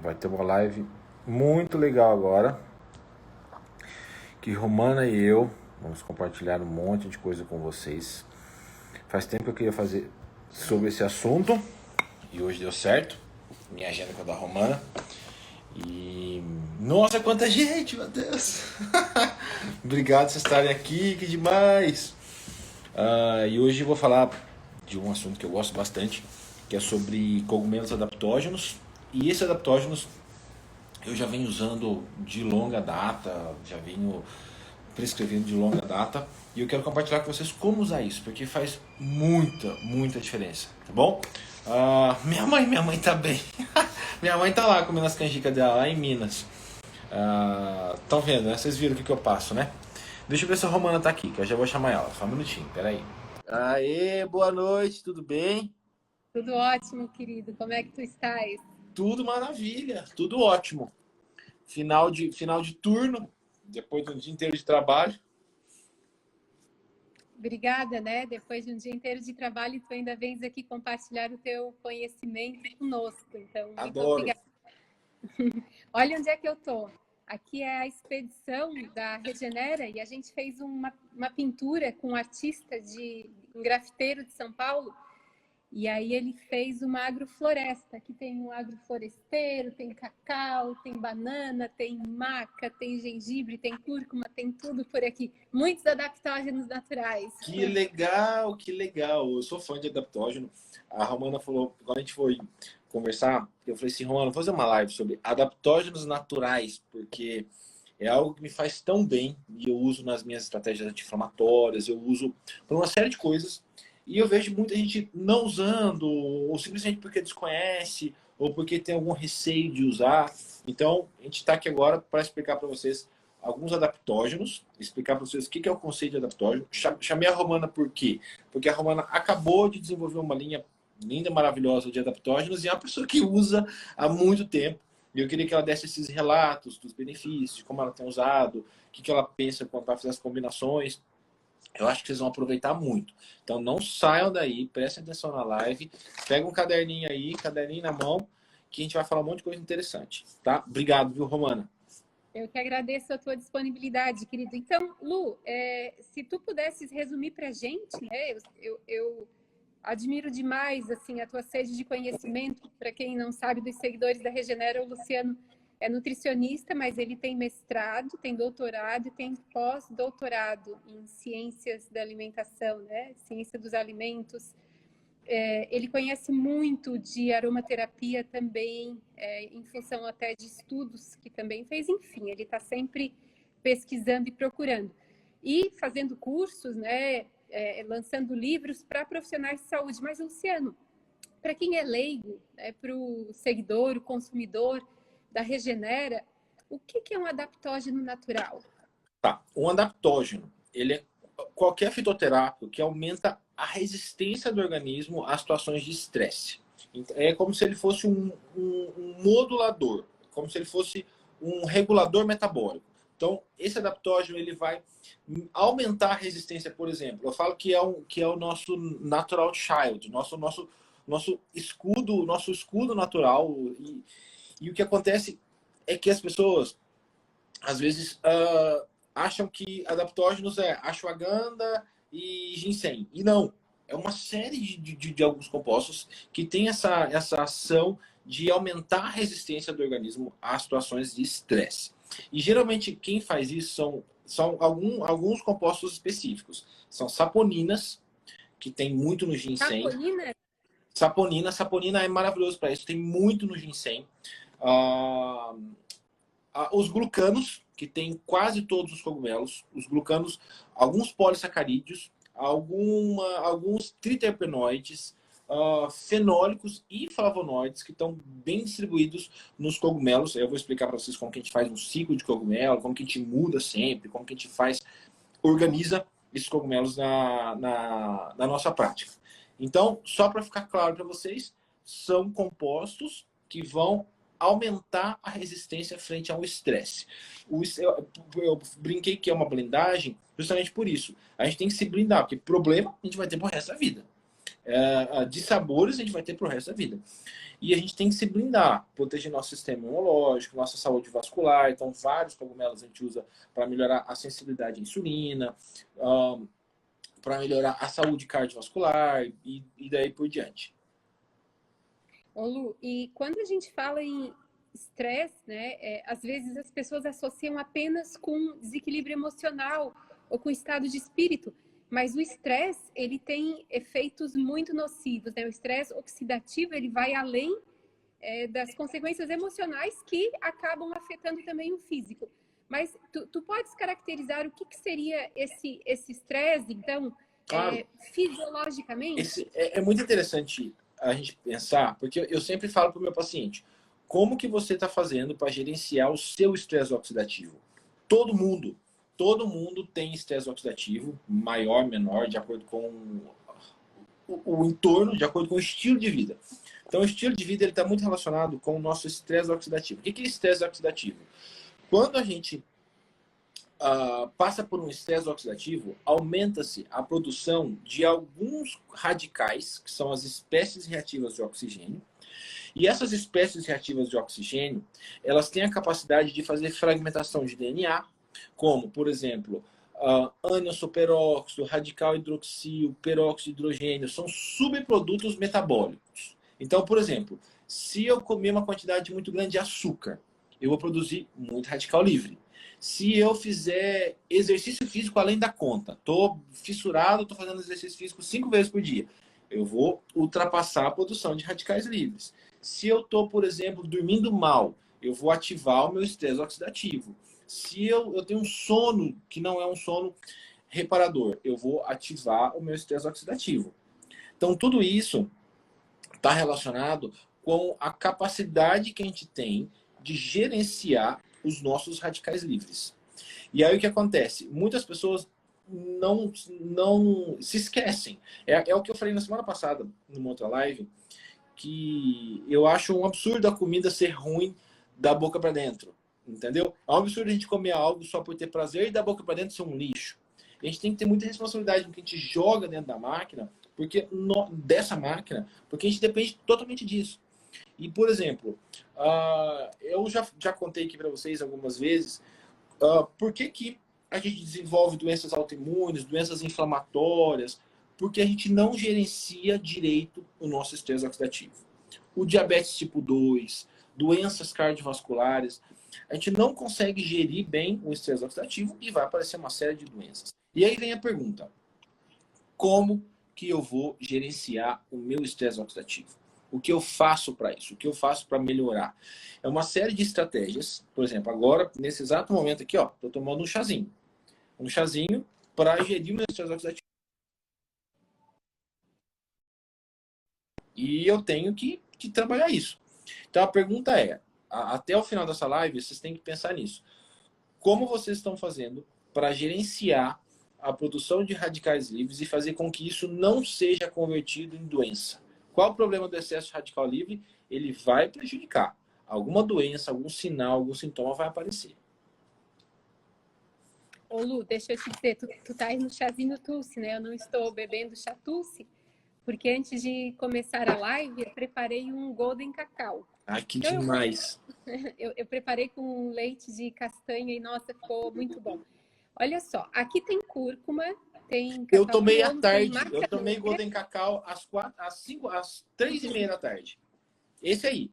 Vai ter uma live muito legal agora, que Romana e eu vamos compartilhar um monte de coisa com vocês. Faz tempo que eu queria fazer sobre esse assunto e hoje deu certo. Minha agenda com a da Romana. E nossa, quanta gente, meu Deus! Obrigado por vocês estarem aqui, que demais! E hoje eu vou falar de um assunto que eu gosto bastante, que é sobre cogumelos adaptógenos. E esses adaptógenos eu já venho usando de longa data, já venho prescrevendo de longa data. E eu quero compartilhar com vocês como usar isso, porque faz muita diferença, tá bom? Minha mãe tá bem. Minha mãe tá lá comendo as canjicas dela lá em Minas. Tão vendo, né? Vocês viram o que eu passo, né? Deixa eu ver se a Romana tá aqui, que eu já vou chamar ela. Só um minutinho, peraí. Aê, boa noite, tudo bem? Tudo ótimo, querido. Como é que tu estás? Tudo maravilha, tudo ótimo. Final de turno, depois de um dia inteiro de trabalho. Obrigada, né? Depois de um dia inteiro de trabalho, tu ainda vens aqui compartilhar o teu conhecimento conosco. Então, muito Adoro. obrigada. Olha onde é que eu tô. Aqui é a expedição da Regenera e a gente fez uma pintura com um artista um grafiteiro de São Paulo. E aí ele fez uma agrofloresta. Aqui tem um agrofloresteiro, tem cacau, tem banana, tem maca, tem gengibre, tem cúrcuma, tem tudo por aqui. Muitos adaptógenos naturais. Que legal, que legal. Eu sou fã de adaptógeno. A Romana falou, quando a gente foi conversar, eu falei assim, Romana, vou fazer uma live sobre adaptógenos naturais, porque é algo que me faz tão bem e eu uso nas minhas estratégias anti-inflamatórias, eu uso para uma série de coisas. E eu vejo muita gente não usando, ou simplesmente porque desconhece, ou porque tem algum receio de usar. Então, a gente está aqui agora para explicar para vocês alguns adaptógenos, explicar para vocês o que é o conceito de adaptógeno. Chamei a Romana por quê? Porque a Romana acabou de desenvolver uma linha linda, maravilhosa de adaptógenos e é uma pessoa que usa há muito tempo. E eu queria que ela desse esses relatos dos benefícios, de como ela tem usado, o que ela pensa quando vai fazer as combinações. Eu acho que vocês vão aproveitar muito. Então não saiam daí, prestem atenção na live, pega um caderninho aí, caderninho na mão, que a gente vai falar um monte de coisa interessante, tá? Obrigado, viu, Romana? Eu que agradeço a tua disponibilidade, querido. Então, Lu, se tu pudesses resumir para a gente, né? Eu admiro demais assim a tua sede de conhecimento. Para quem não sabe, dos seguidores da Regenera, o Luciano é nutricionista, mas ele tem mestrado, tem doutorado e tem pós-doutorado em ciências da alimentação, né? Ciência dos alimentos. Ele conhece muito de aromaterapia também, em função até de estudos que também fez. Enfim, ele está sempre pesquisando e procurando. E fazendo cursos, né, lançando livros para profissionais de saúde. Mas, Luciano, para quem é leigo, para o seguidor, o consumidor da Regenera, o que é um adaptógeno natural? Tá, um adaptógeno, ele é qualquer fitoterápico que aumenta a resistência do organismo a situações de estresse. É como se ele fosse um modulador, como se ele fosse um regulador metabólico. Então, esse adaptógeno ele vai aumentar a resistência, por exemplo. Eu falo que é o nosso natural child, nosso escudo natural. E o que acontece é que as pessoas, às vezes, acham que adaptógenos é ashwagandha e ginseng. E não. É uma série de alguns compostos que tem essa ação de aumentar a resistência do organismo a situações de estresse. E geralmente quem faz isso são alguns compostos específicos. São saponinas, que tem muito no ginseng. Saponina? Saponina é maravilhoso para isso, tem muito no ginseng. Os glucanos, que tem quase todos os cogumelos, os glucanos, alguns polissacarídeos, alguns triterpenoides, fenólicos e flavonoides que estão bem distribuídos nos cogumelos. Eu vou explicar para vocês como que a gente faz um ciclo de cogumelo, como que a gente muda sempre, como que a gente organiza esses cogumelos na nossa prática. Então, só para ficar claro para vocês, são compostos que vão aumentar a resistência frente ao estresse. Eu brinquei que é uma blindagem justamente por isso. A gente tem que se blindar, porque problema a gente vai ter pro resto da vida. de sabores a gente vai ter pro resto da vida. E a gente tem que se blindar, proteger nosso sistema imunológico, nossa saúde vascular. Então, vários cogumelos a gente usa para melhorar a sensibilidade à insulina, para melhorar a saúde cardiovascular e daí por diante. Ô Lu, e quando a gente fala em estresse, né, às vezes as pessoas associam apenas com desequilíbrio emocional ou com estado de espírito, mas o estresse, ele tem efeitos muito nocivos, né? O estresse oxidativo, ele vai além das consequências emocionais que acabam afetando também o físico. Mas tu podes caracterizar o que seria esse estresse, então, Claro. Fisiologicamente? É muito interessante a gente pensar, porque eu sempre falo para o meu paciente, como que você está fazendo para gerenciar o seu estresse oxidativo? Todo mundo tem estresse oxidativo, maior, menor, de acordo com o entorno, de acordo com o estilo de vida. Então, o estilo de vida está muito relacionado com o nosso estresse oxidativo. O que é estresse oxidativo? Quando a gente passa por um estresse oxidativo, aumenta-se a produção de alguns radicais, que são as espécies reativas de oxigênio. E essas espécies reativas de oxigênio, elas têm a capacidade de fazer fragmentação de DNA, como, por exemplo, ânion superóxido, radical hidroxil, peróxido de hidrogênio, são subprodutos metabólicos. Então, por exemplo, se eu comer uma quantidade muito grande de açúcar, eu vou produzir muito radical livre. Se eu fizer exercício físico além da conta, estou fissurado, estou fazendo exercício físico 5 vezes por dia, eu vou ultrapassar a produção de radicais livres. Se eu estou, por exemplo, dormindo mal, eu vou ativar o meu estresse oxidativo. Se eu tenho um sono que não é um sono reparador, eu vou ativar o meu estresse oxidativo. Então, tudo isso está relacionado com a capacidade que a gente tem de gerenciar os nossos radicais livres. E aí o que acontece? Muitas pessoas não se esquecem. É o que eu falei na semana passada, numa outra live, que eu acho um absurdo a comida ser ruim da boca para dentro. Entendeu? É um absurdo a gente comer algo só por ter prazer e da boca para dentro ser um lixo. A gente tem que ter muita responsabilidade no que a gente joga dentro da máquina, dessa máquina, porque a gente depende totalmente disso. E, por exemplo, eu já contei aqui para vocês algumas vezes por que a gente desenvolve doenças autoimunes, doenças inflamatórias, porque a gente não gerencia direito o nosso estresse oxidativo. O diabetes tipo 2, doenças cardiovasculares, a gente não consegue gerir bem o estresse oxidativo e vai aparecer uma série de doenças. E aí vem a pergunta, como que eu vou gerenciar o meu estresse oxidativo? O que eu faço para isso? O que eu faço para melhorar? É uma série de estratégias. Por exemplo, agora, nesse exato momento aqui, estou tomando um chazinho. Um chazinho para gerir o meu estresse oxidativo. E eu tenho que trabalhar isso. Então, a pergunta é, até o final dessa live, vocês têm que pensar nisso. Como vocês estão fazendo para gerenciar a produção de radicais livres e fazer com que isso não seja convertido em doença? Qual o problema do excesso de radical livre? Ele vai prejudicar. Alguma doença, algum sinal, algum sintoma vai aparecer. Ô Lu, deixa eu te dizer, tu tá aí no chazinho Tulsi, né? Eu não estou bebendo chá Tulsi, porque antes de começar a live, eu preparei um Golden Cacau. Ai, que então, demais! Eu preparei com leite de castanha e, nossa, ficou muito bom. Olha só, aqui tem cúrcuma, tem cacau. Eu tomei à tarde, eu tomei Golden Cacau às 3h30 da tarde. Esse aí.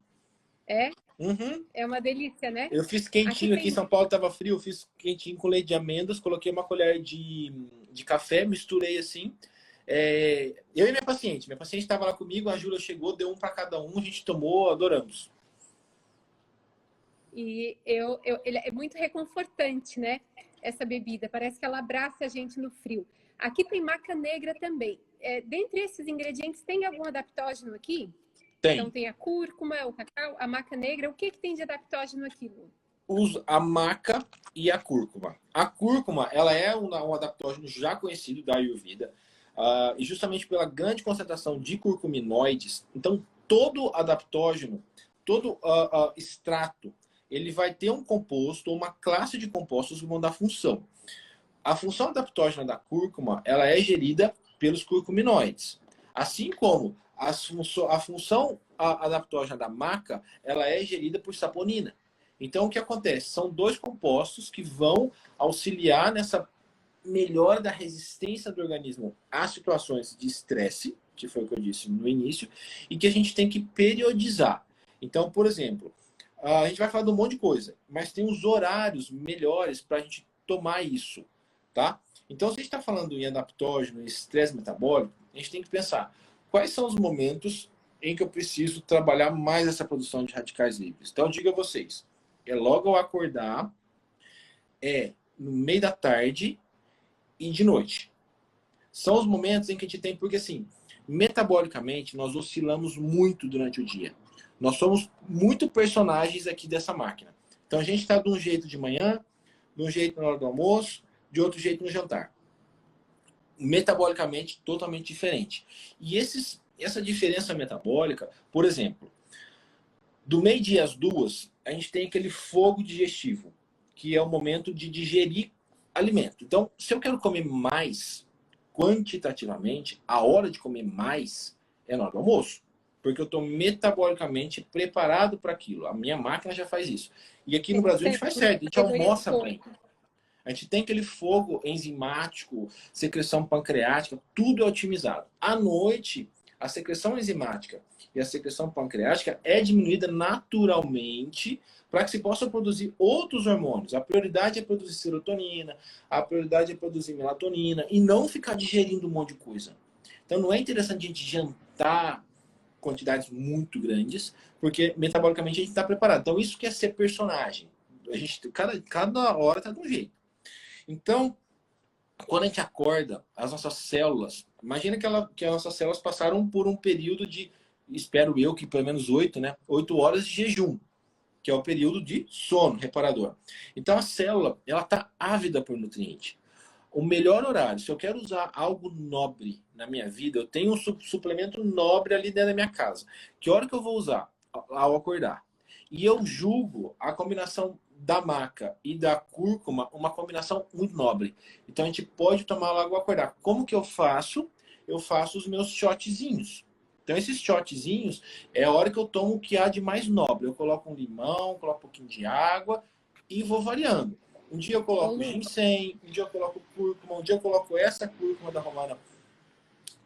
É? Uhum. É uma delícia, né? Eu fiz quentinho aqui em São Paulo, tava frio, eu fiz quentinho com leite de amêndoas, coloquei uma colher de café, misturei assim. Eu e minha paciente estava lá comigo, a Júlia chegou, deu um para cada um, a gente tomou, adoramos. E ele é muito reconfortante, né? Essa bebida, parece que ela abraça a gente no frio. Aqui tem maca negra também. Dentre esses ingredientes, tem algum adaptógeno aqui? Tem. Então tem a cúrcuma, o cacau, a maca negra. O que tem de adaptógeno aqui, Lu? A maca e a cúrcuma. A cúrcuma, ela é um adaptógeno já conhecido da Ayurveda, e justamente pela grande concentração de curcuminoides. Então, todo adaptógeno, todo extrato, ele vai ter um composto ou uma classe de compostos que vão dar função. A função adaptógena da cúrcuma, ela é gerida pelos curcuminoides. Assim como a função adaptógena da maca, ela é gerida por saponina. Então, o que acontece? São dois compostos que vão auxiliar nessa melhora da resistência do organismo às situações de estresse, que foi o que eu disse no início, e que a gente tem que periodizar. Então, por exemplo, a gente vai falar de um monte de coisa, mas tem os horários melhores para a gente tomar isso, tá? Então, se a gente está falando em adaptógeno, em estresse metabólico, a gente tem que pensar quais são os momentos em que eu preciso trabalhar mais essa produção de radicais livres. Então, eu digo a vocês, é logo ao acordar, é no meio da tarde e de noite. São os momentos em que a gente tem, porque assim, metabolicamente, nós oscilamos muito durante o dia. Nós somos muito personagens aqui dessa máquina. Então a gente está de um jeito de manhã, de um jeito na hora do almoço, de outro jeito no jantar. Metabolicamente, totalmente diferente. E essa diferença metabólica, por exemplo, do meio-dia às 2, a gente tem aquele fogo digestivo, que é o momento de digerir alimento. Então, se eu quero comer mais, quantitativamente, a hora de comer mais é na hora do almoço. Porque eu estou metabolicamente preparado para aquilo. A minha máquina já faz isso. E aqui no Brasil a gente faz certo, a gente almoça bem. A gente tem aquele fogo enzimático, secreção pancreática, tudo é otimizado. À noite, a secreção enzimática e a secreção pancreática é diminuída naturalmente para que se possa produzir outros hormônios. A prioridade é produzir serotonina, a prioridade é produzir melatonina e não ficar digerindo um monte de coisa. Então não é interessante a gente jantar quantidades muito grandes, porque metabolicamente a gente está preparado. Então isso que é ser personagem. A gente, cada hora está de um jeito. Então, quando a gente acorda, as nossas células, imagina que as nossas células passaram por um período de, espero eu, que pelo menos 8, né? 8 horas de jejum, que é o período de sono reparador. Então a célula, ela está ávida por nutriente. O melhor horário, se eu quero usar algo nobre na minha vida, eu tenho um suplemento nobre ali dentro da minha casa. Que hora que eu vou usar? Ao acordar. E eu julgo a combinação da maca e da cúrcuma uma combinação muito nobre. Então a gente pode tomar logo ao acordar. Como que eu faço? Eu faço os meus shotzinhos. Então esses shotzinhos é a hora que eu tomo o que há de mais nobre. Eu coloco um limão, coloco um pouquinho de água e vou variando. Um dia eu coloco ginseng, um dia eu coloco cúrcuma, um dia eu coloco essa cúrcuma da romana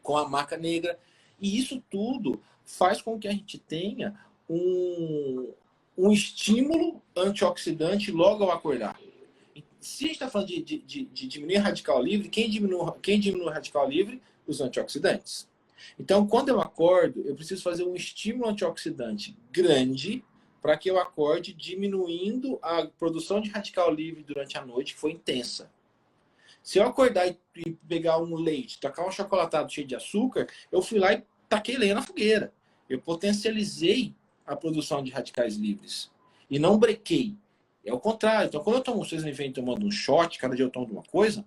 com a maca negra. E isso tudo faz com que a gente tenha um estímulo antioxidante logo ao acordar. Se a gente está falando de diminuir radical livre, quem diminui o radical livre? Os antioxidantes. Então, quando eu acordo, eu preciso fazer um estímulo antioxidante grande para que eu acorde diminuindo a produção de radical livre durante a noite, que foi intensa. Se eu acordar e pegar um leite, tacar um chocolatado cheio de açúcar, eu fui lá e taquei lenha na fogueira. Eu potencializei a produção de radicais livres. E não brequei. É o contrário. Então, quando eu tomo, vocês me veem tomando um shot, cada dia eu tomo uma coisa,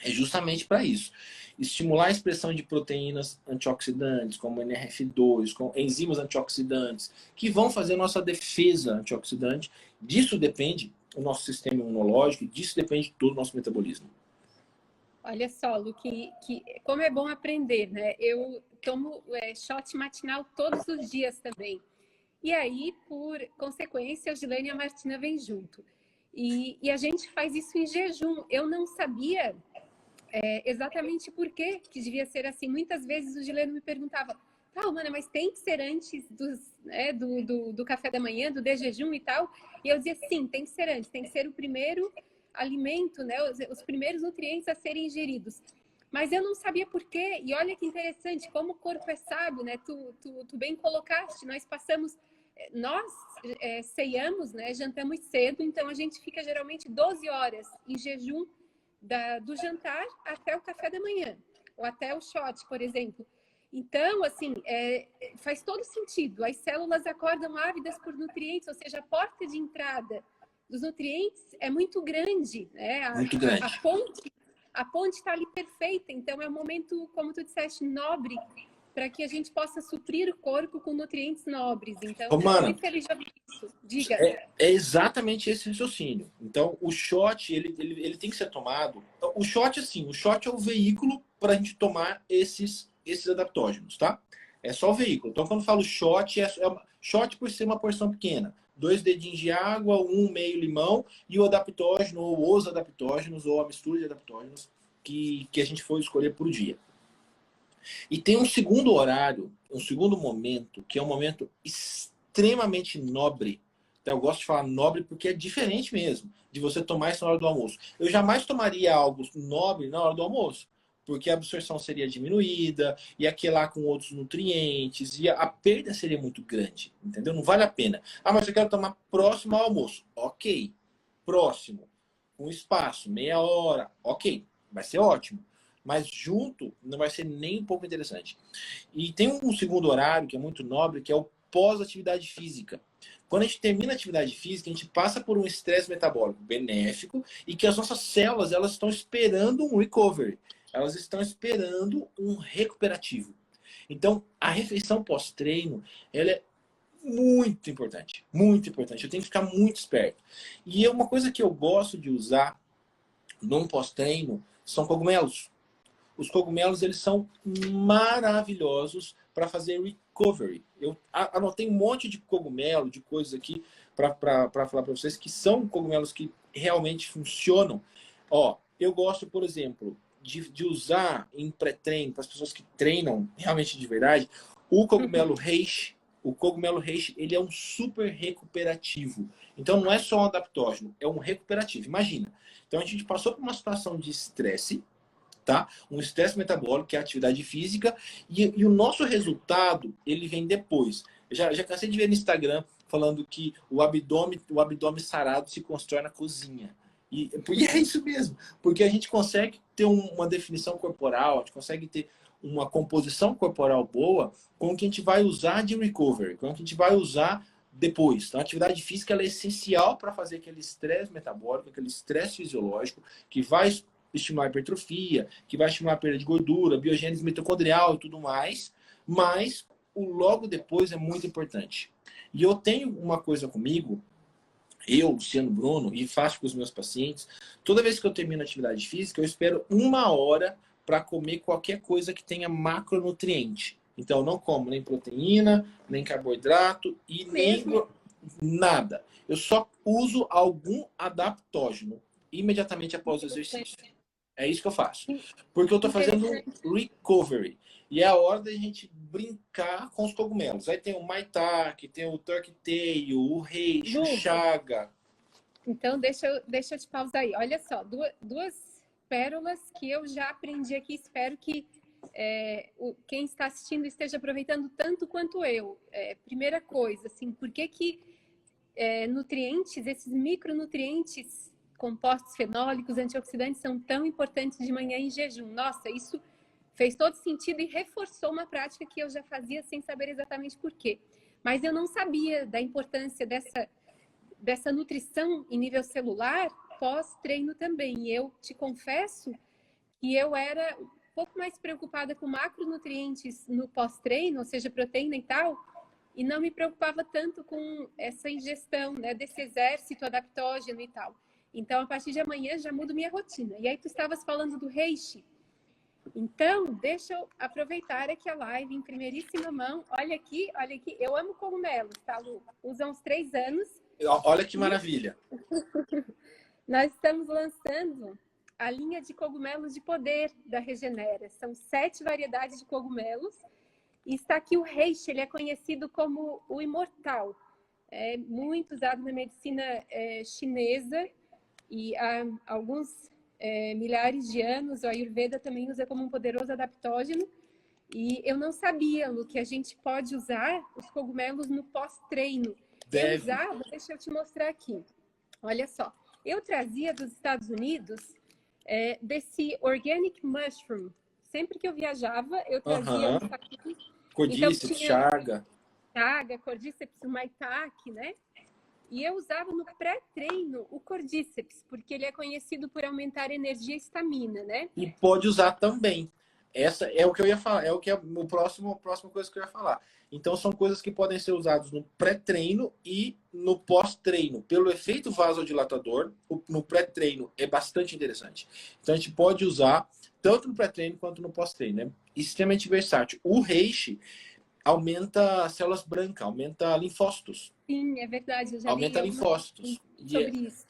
é justamente para isso. Estimular a expressão de proteínas antioxidantes, como NRF2, com enzimas antioxidantes, que vão fazer a nossa defesa antioxidante. Disso depende o nosso sistema imunológico, disso depende todo o nosso metabolismo. Olha só, Lu, como é bom aprender, né? Eu tomo shot matinal todos os dias também. E aí, por consequência, a Gilane e a Martina vêm junto. E a gente faz isso em jejum. Eu não sabia exatamente por que devia ser assim. Muitas vezes o Gilane me perguntava, mana, mas tem que ser antes do café da manhã, do de jejum e tal? E eu dizia, sim, tem que ser antes. Tem que ser o primeiro alimento, né? Os primeiros nutrientes a serem ingeridos. Mas eu não sabia por quê. E olha que interessante, como o corpo é sábio, né? Tu bem colocaste, nós ceiamos, né? Jantamos cedo, então a gente fica geralmente 12 horas em jejum do jantar até o café da manhã, ou até o shot, por exemplo. Então, assim, faz todo sentido. As células acordam ávidas por nutrientes, ou seja, a porta de entrada dos nutrientes é muito grande, né? Muito grande. A ponte está ali perfeita, então é um momento, como tu disseste, nobre, para que a gente possa suprir o corpo com nutrientes nobres. Então, eu estou muito feliz de ouvir isso. Diga. É exatamente esse raciocínio. Então, o shot, ele tem que ser tomado. O shot, assim, o shot é o veículo para a gente tomar esses esses adaptógenos, tá? É só o veículo. Então, quando eu falo shot, shot por ser uma porção pequena. 2 dedinhos de água, meio limão e o adaptógeno, ou os adaptógenos, ou a mistura de adaptógenos que a gente for escolher por dia. E tem um segundo horário, um segundo momento, que é um momento extremamente nobre. Então, eu gosto de falar nobre porque é diferente mesmo de você tomar isso na hora do almoço. Eu jamais tomaria algo nobre na hora do almoço, porque a absorção seria diminuída, ia quelar com outros nutrientes, e a perda seria muito grande, entendeu? Não vale a pena. Ah, mas eu quero tomar próximo ao almoço. Ok, próximo, com espaço, meia hora, ok, vai ser ótimo. Mas junto não vai ser nem um pouco interessante. E tem um segundo horário que é muito nobre, que é o pós-atividade física. Quando a gente termina a atividade física, a gente passa por um estresse metabólico benéfico e que as nossas células elas estão esperando um recovery. Elas estão esperando um recuperativo. Então, a refeição pós-treino, ela é muito importante. Muito importante. Eu tenho que ficar muito esperto. E uma coisa que eu gosto de usar num pós-treino são cogumelos. Os cogumelos, eles são maravilhosos para fazer recovery. Eu anotei um monte de cogumelo, de coisas aqui para falar para vocês que são cogumelos que realmente funcionam. Ó, eu gosto, por exemplo, de usar em pré-treino, para as pessoas que treinam realmente de verdade, o cogumelo reishi. O cogumelo reishi, ele é um super recuperativo. Então, não é só um adaptógeno, é um recuperativo. Imagina. Então, a gente passou por uma situação de estresse, tá? Um estresse metabólico, que é a atividade física, e o nosso resultado, ele vem depois. Já cansei de ver no Instagram falando que o abdômen sarado se constrói na cozinha. E é isso mesmo, porque a gente consegue ter uma definição corporal, a gente consegue ter uma composição corporal boa com o que a gente vai usar de recovery, com o que a gente vai usar depois. Então, a atividade física ela é essencial para fazer aquele estresse metabólico, aquele estresse fisiológico, que vai estimular a hipertrofia, que vai estimular a perda de gordura, biogênese mitocondrial e tudo mais, mas o logo depois é muito importante. E eu tenho uma coisa comigo, eu, Luciano Bruno, e faço com os meus pacientes, toda vez que eu termino a atividade física, eu espero 1 hora para comer qualquer coisa que tenha macronutriente. Então, eu não como nem proteína, nem carboidrato e nem nada. Eu só uso algum adaptógeno imediatamente após o exercício. É isso que eu faço. Porque eu estou fazendo um recovery. E é a hora da gente brincar com os cogumelos. Aí tem o maitake, tem o turkey tail, o reishi, o chaga. Então, deixa eu te pausar aí. Olha só, duas pérolas que eu já aprendi aqui. Espero que quem está assistindo esteja aproveitando tanto quanto eu. Primeira coisa, assim, por que nutrientes, esses micronutrientes, compostos fenólicos, antioxidantes, são tão importantes de manhã em jejum? Nossa, isso fez todo sentido e reforçou uma prática que eu já fazia sem saber exatamente por quê. Mas eu não sabia da importância dessa nutrição em nível celular pós-treino também. E eu te confesso que eu era um pouco mais preocupada com macronutrientes no pós-treino, ou seja, proteína e tal, e não me preocupava tanto com essa ingestão, né, desse exército adaptógeno e tal. Então, a partir de amanhã, já mudo minha rotina. E aí, tu estavas falando do reishi. Então, deixa eu aproveitar aqui a live em primeiríssima mão. Olha aqui, eu amo cogumelos, tá, Lu? Uso há uns 3 anos. Olha que maravilha. Nós estamos lançando a linha de cogumelos de poder da Regenera. São 7 variedades de cogumelos. E está aqui o reishi, ele é conhecido como o imortal. É muito usado na medicina chinesa e há alguns milhares de anos o Ayurveda também usa como um poderoso adaptógeno. E eu não sabia, Lu, que a gente pode usar os cogumelos no pós-treino. Eu usava, deixa eu te mostrar aqui. Olha só, eu trazia dos Estados Unidos desse organic mushroom. Sempre que eu viajava, eu trazia um saquinho. Cordíceps, então, chaga. Chaga, cordíceps, maitake, né? E eu usava no pré-treino o cordíceps, porque ele é conhecido por aumentar energia e estamina, né? E pode usar também. Essa é o que eu ia falar, a próxima coisa que eu ia falar. Então, são coisas que podem ser usadas no pré-treino e no pós-treino. Pelo efeito vasodilatador, no pré-treino é bastante interessante. Então, a gente pode usar tanto no pré-treino quanto no pós-treino, né? Extremamente versátil. O reishi aumenta células brancas, aumenta linfócitos. Sim, é verdade, eu já li Aumenta linfócitos. sobre isso.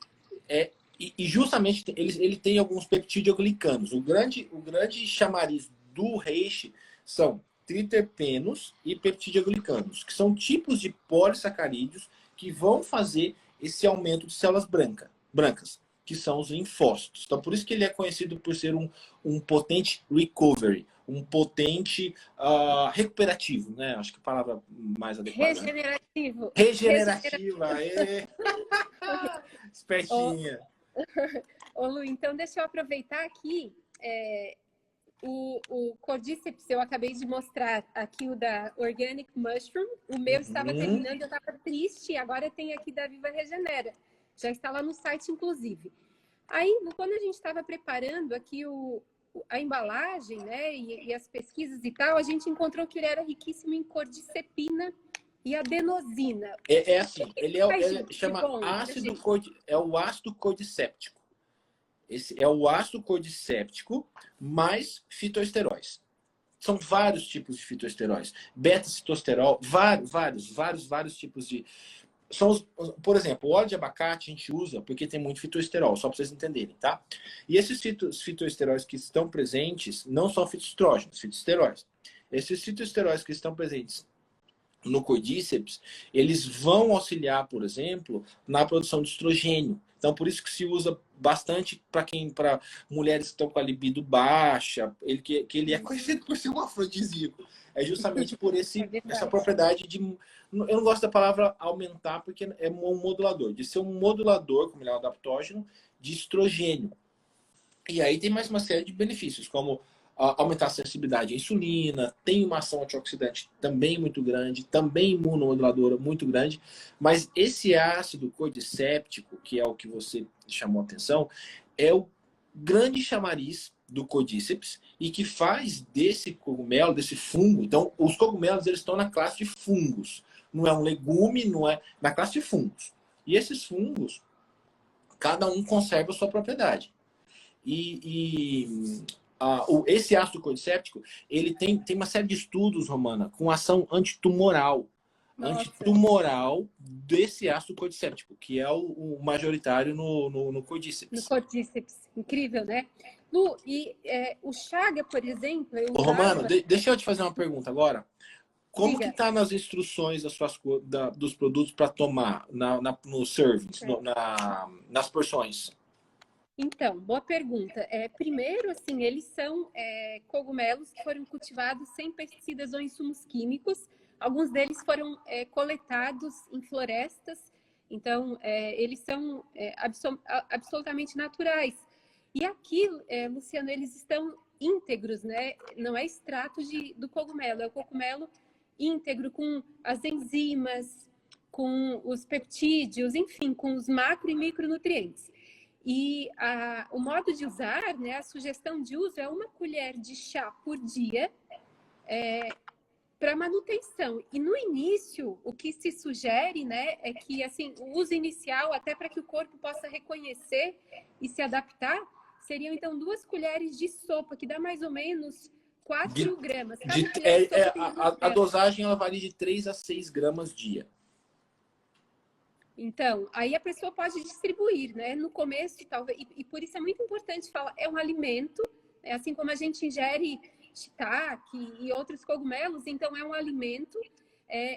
E justamente ele tem alguns peptidoglicanos. O grande chamariz do reishi são triterpenos e peptidoglicanos, que são tipos de polissacarídeos que vão fazer esse aumento de células brancas, que são os linfócitos. Então, por isso que ele é conhecido por ser um potente recovery, um potente recuperativo, né? Acho que a palavra mais adequada. Regenerativo. Regenerativa. Espertinha. Ô, Lu, então deixa eu aproveitar aqui. O Cordyceps, eu acabei de mostrar aqui o da Organic Mushroom. O meu estava terminando, eu estava triste. Agora tem aqui da Viva Regenera. Já está lá no site, inclusive. Aí, quando a gente estava preparando aqui a embalagem, né, e as pesquisas e tal, a gente encontrou que ele era riquíssimo em cordycepina e adenosina. É assim, ele chama ácido é o ácido cordicéptico. Esse é o ácido cordicéptico mais fitoesteróis. São vários tipos de fitoesteróis. Beta-citosterol, vários tipos de... Por exemplo, o óleo de abacate a gente usa porque tem muito fitoesterol, só para vocês entenderem, tá? E esses fitoesteróis que estão presentes não são fitoestrógenos, fitoesteróis. Esses fitoesteróis que estão presentes no Cordyceps, eles vão auxiliar, por exemplo, na produção de estrogênio. Então, por isso que se usa bastante para mulheres que estão com a libido baixa, que ele é conhecido por ser um afrodisíaco. É justamente por essa propriedade de... Eu não gosto da palavra aumentar, porque é um modulador. De ser um modulador, como ele é um adaptógeno, de estrogênio. E aí tem mais uma série de benefícios, como aumentar a sensibilidade à insulina, tem uma ação antioxidante também muito grande, também imunomoduladora muito grande, mas esse ácido cordicéptico, que é o que você chamou a atenção, é o grande chamariz do Cordyceps e que faz desse cogumelo, desse fungo. Então, os cogumelos eles estão na classe de fungos, não é um legume, não é na classe de fungos. E esses fungos, cada um conserva a sua propriedade. Esse ácido cordicéptico, ele tem uma série de estudos, Romana, com ação antitumoral. Nossa. Antitumoral desse ácido cordicéptico, que é o majoritário no Cordyceps. No Cordyceps. Incrível, né? Lu, e o chaga, por exemplo... Romana, deixa eu te fazer uma pergunta agora. Como Diga. que tá nas instruções dos produtos para tomar no servings, nas porções? Então, boa pergunta. Primeiro, assim, eles são cogumelos que foram cultivados sem pesticidas ou insumos químicos. Alguns deles foram coletados em florestas. Então, eles são absolutamente naturais. E aqui, Luciano, eles estão íntegros, né? Não é extrato do cogumelo, é o cogumelo íntegro com as enzimas, com os peptídeos, enfim, com os macro e micronutrientes. E o modo de usar, né, a sugestão de uso é 1 colher de chá por dia para manutenção. E no início, o que se sugere, né, é que assim, o uso inicial, até para que o corpo possa reconhecer e se adaptar, seriam então 2 colheres de sopa, que dá mais ou menos 4 gramas. A dosagem ela varia de 3 a 6 gramas dia. Então, aí a pessoa pode distribuir, né? No começo, talvez, e por isso é muito importante falar, é um alimento, assim como a gente ingere shiitake e outros cogumelos, então é um alimento,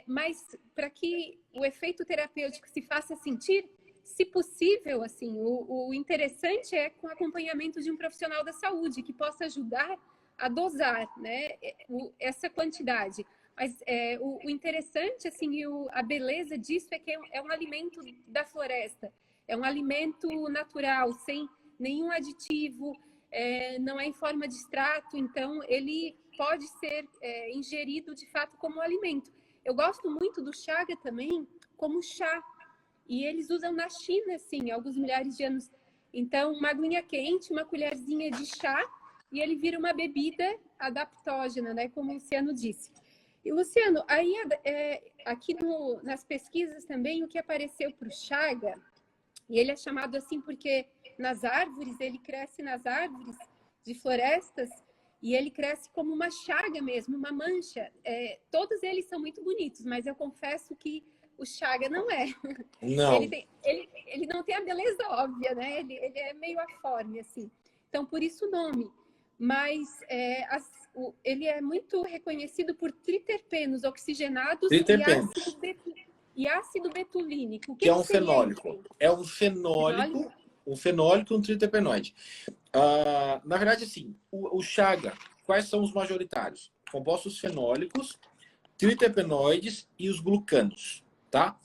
mas para que o efeito terapêutico se faça sentir, se possível, assim, o interessante é com acompanhamento de um profissional da saúde, que possa ajudar a dosar, né, essa quantidade. Mas o interessante, assim, a beleza disso é que é um alimento da floresta. É um alimento natural, sem nenhum aditivo, não é em forma de extrato, então ele pode ser ingerido, de fato, como alimento. Eu gosto muito do chaga também como chá. E eles usam na China, assim, alguns milhares de anos. Então, uma aguinha quente, uma colherzinha de chá, e ele vira uma bebida adaptógena, né, como o Luciano disse. E, Luciano, aí aqui nas pesquisas também, o que apareceu para o chaga, e ele é chamado assim porque nas árvores, ele cresce nas árvores de florestas, e ele cresce como uma chaga mesmo, uma mancha. Todos eles são muito bonitos, mas eu confesso que o chaga não é. Não. Ele não tem a beleza óbvia, né? Ele é meio aforme, assim. Então, por isso o nome. Mas ele é muito reconhecido por triterpenos oxigenados Triterpenos. e ácido betulínico. Que é um seria fenólico. isso? É um fenólico e um triterpenoide. Na verdade, assim, o chaga, quais são os majoritários? Compostos fenólicos, triterpenoides e os glucanos, tá?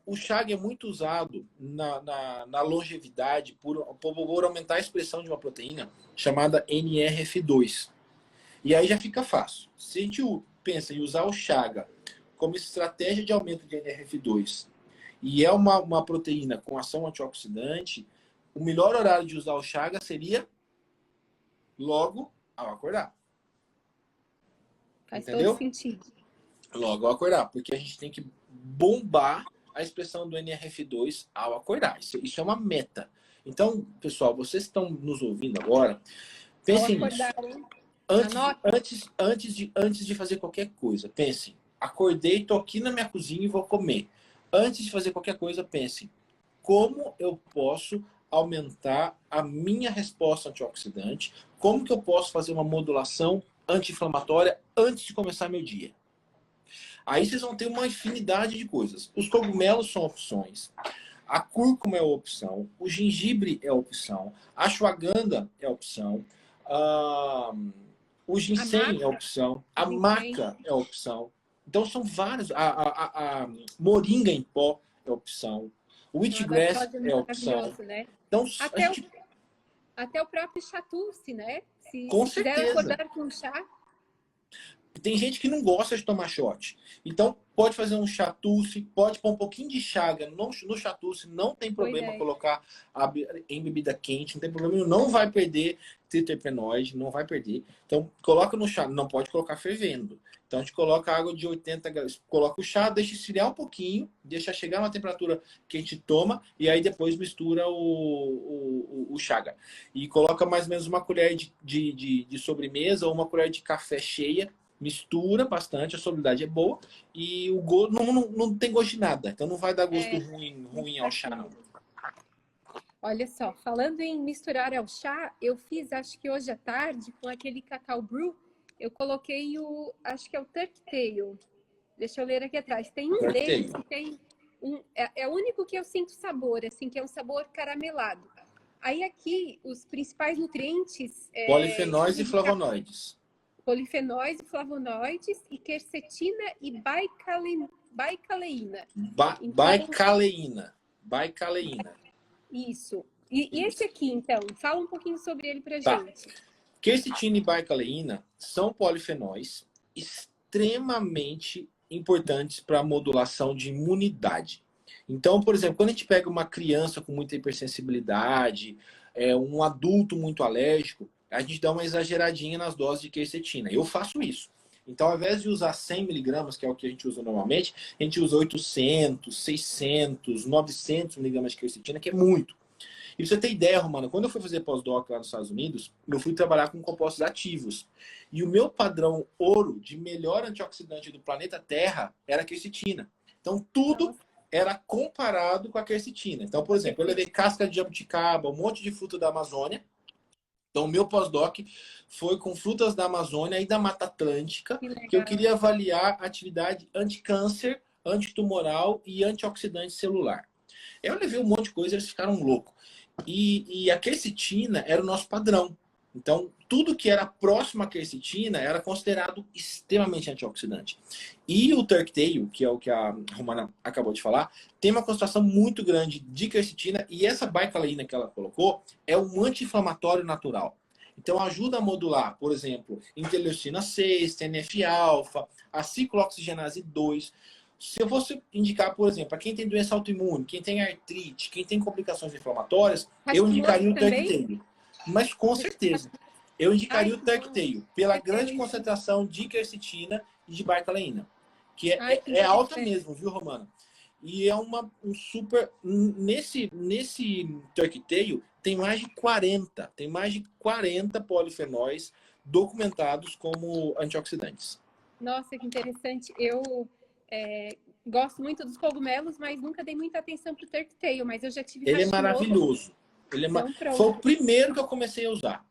O chaga é muito usado na longevidade por aumentar a expressão de uma proteína chamada NRF2. E aí já fica fácil. Se a gente pensa em usar o chaga como estratégia de aumento de NRF2 e é uma proteína com ação antioxidante, o melhor horário de usar o chaga seria logo ao acordar. Faz Entendeu? todo sentido. Logo ao acordar, porque a gente tem que bombar a expressão do NRF2 ao acordar. Isso é uma meta. Então, pessoal, vocês estão nos ouvindo agora, pensem nisso. Antes de fazer qualquer coisa, pensem. Acordei, tô aqui na minha cozinha e vou comer. Antes de fazer qualquer coisa, pensem. Como eu posso aumentar a minha resposta antioxidante? Como que eu posso fazer uma modulação anti-inflamatória antes de começar meu dia? Aí vocês vão ter uma infinidade de coisas. Os cogumelos são opções. A cúrcuma é opção. O gengibre é opção. A ashwagandha é opção. O ginseng é opção. A maca é opção. Então são vários. A moringa em pó é opção. O wheatgrass é opção. Né? Então, até o próprio chatuce, né? Se certeza. Acordar com chá. Tem gente que não gosta de tomar shot. Então, pode fazer um chatuce, pode pôr um pouquinho de chaga no chatuce, não tem problema colocar em bebida quente, não tem problema, não vai perder triterpenoide, não vai perder. Então, coloca no chá, não pode colocar fervendo. Então, a gente coloca água de 80 graus, coloca o chá, deixa esfriar um pouquinho, deixa chegar na temperatura que a gente toma, e aí depois mistura o chaga. E coloca mais ou menos uma colher de sobremesa ou uma colher de café cheia, mistura bastante, a solubilidade é boa e o gosto não tem gosto de nada. Então não vai dar gosto ruim ao chá, não. Olha só, falando em misturar ao chá, eu fiz, acho que hoje à tarde, com aquele cacau brew, eu coloquei acho que é o Turkey Tail. Deixa eu ler aqui atrás. Tem um deles que tem é o único que eu sinto sabor, assim, que é um sabor caramelado. Aí aqui, os principais nutrientes... polifenóis e flavonoides. Polifenóis e flavonoides e quercetina e baicaleína. Baicaleína. Isso. E esse aqui, então, fala um pouquinho sobre ele pra gente. Quercetina e baicaleína são polifenóis extremamente importantes para a modulação de imunidade. Então, por exemplo, quando a gente pega uma criança com muita hipersensibilidade, um adulto muito alérgico, a gente dá uma exageradinha nas doses de quercetina. Eu faço isso. Então, ao invés de usar 100 miligramas, que é o que a gente usa normalmente, a gente usa 800, 600, 900 miligramas de quercetina, que é muito. E pra você ter ideia, Romana, quando eu fui fazer pós-doc lá nos Estados Unidos, eu fui trabalhar com compostos ativos. E o meu padrão ouro de melhor antioxidante do planeta Terra era a quercetina. Então, tudo era comparado com a quercetina. Então, por exemplo, eu levei casca de jabuticaba, um monte de fruta da Amazônia. Então, o meu pós-doc foi com frutas da Amazônia e da Mata Atlântica, que eu queria avaliar a atividade anticâncer, antitumoral e antioxidante celular. Eu levei um monte de coisa, eles ficaram loucos. E a quercetina era o nosso padrão. Então, tudo que era próximo à quercetina era considerado extremamente antioxidante. E o Turkey Tail, que é o que a Romana acabou de falar, tem uma concentração muito grande de quercetina, e essa baicaleína que ela colocou é um anti-inflamatório natural. Então, ajuda a modular, por exemplo, interleucina 6, TNF-alfa, a ciclooxigenase 2. Se eu fosse indicar, por exemplo, para quem tem doença autoimune, quem tem artrite, quem tem complicações inflamatórias, eu indicaria o Turkey Tail. Mas com certeza, eu indicaria o Turkey Tail pela grande concentração de quercetina e de baicaleína, que é alta mesmo, viu, Romana? E é um super... Nesse Turkey Tail tem mais de 40 polifenóis documentados como antioxidantes. Nossa, que interessante. Eu gosto muito dos cogumelos, mas nunca dei muita atenção pro Turkey Tail, mas eu já tive Ele é Hashimoto. maravilhoso. Então, Foi o primeiro que eu comecei a usar.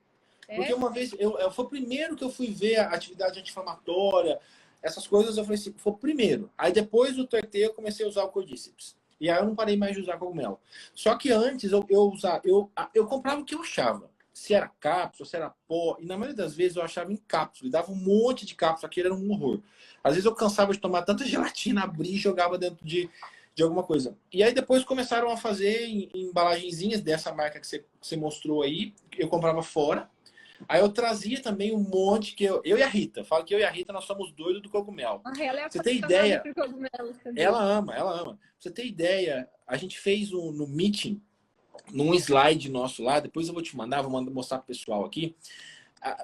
É? Porque uma vez, foi o primeiro que eu fui ver a atividade anti-inflamatória, essas coisas, eu falei assim, foi o primeiro. Aí depois do Turkey Tail eu comecei a usar o Cordíceps. E aí eu não parei mais de usar cogumelo. Só que antes eu comprava o que eu achava. Se era cápsula, se era pó. E na maioria das vezes eu achava em cápsula. E dava um monte de cápsula, aquilo era um horror. Às vezes eu cansava de tomar tanta gelatina, abria e jogava dentro de alguma coisa. E aí depois começaram a fazer em embalagenzinhas dessa marca que você mostrou aí. Eu comprava fora. Aí eu trazia também um monte que eu e a Rita. Falo que eu e a Rita nós somos doidos do cogumelo. Ela é Você tem ideia? por cogumelos também. Ela ama, ela ama. Pra você ter ideia, a gente fez no meeting, num slide nosso lá, depois eu vou te mandar, mostrar pro pessoal aqui.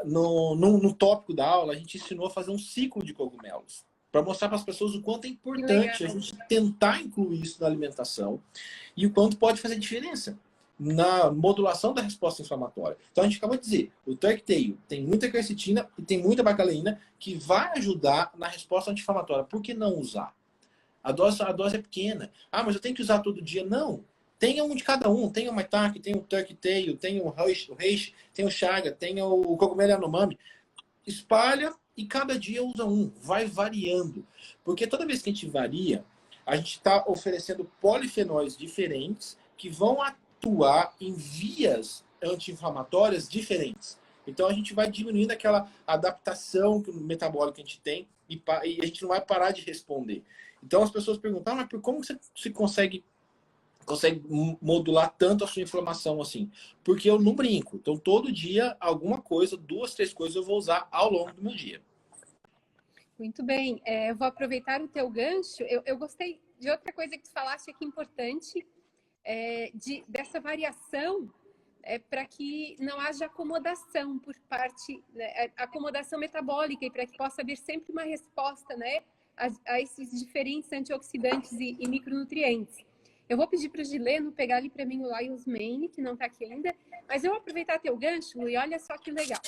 No tópico da aula, a gente ensinou a fazer um ciclo de cogumelos. Para mostrar para as pessoas o quanto é importante a gente tentar incluir isso na alimentação e o quanto pode fazer diferença na modulação da resposta inflamatória. Então a gente acabou de dizer, o Turkey Tail tem muita quercetina e tem muita bacaleína que vai ajudar na resposta anti-inflamatória. Por que não usar? A dose é pequena. Ah, mas eu tenho que usar todo dia. Não. Tenha um de cada um. Tem o Maitake, tem o Turkey Tail, tem o Reishi, tem o Chaga, tem o Cogumelo Yanomami. Espalha e cada dia usa um. Vai variando. Porque toda vez que a gente varia, a gente está oferecendo polifenóis diferentes que vão atuar em vias anti-inflamatórias diferentes. Então a gente vai diminuindo aquela adaptação metabólica que a gente tem e a gente não vai parar de responder. Então as pessoas perguntam, mas como você consegue modular tanto a sua inflamação assim? Porque eu não brinco. Então todo dia alguma coisa, 2, 3 coisas eu vou usar ao longo do meu dia. Muito bem. Eu vou aproveitar o teu gancho. Eu gostei de outra coisa que tu falaste aqui importante, dessa variação, para que não haja acomodação por parte, né, acomodação metabólica, e para que possa haver sempre uma resposta, né, a esses diferentes antioxidantes e micronutrientes. Eu vou pedir para o Gileno pegar ali para mim o Lion's Mane, que não está aqui ainda, mas eu vou aproveitar teu gancho e olha só que legal.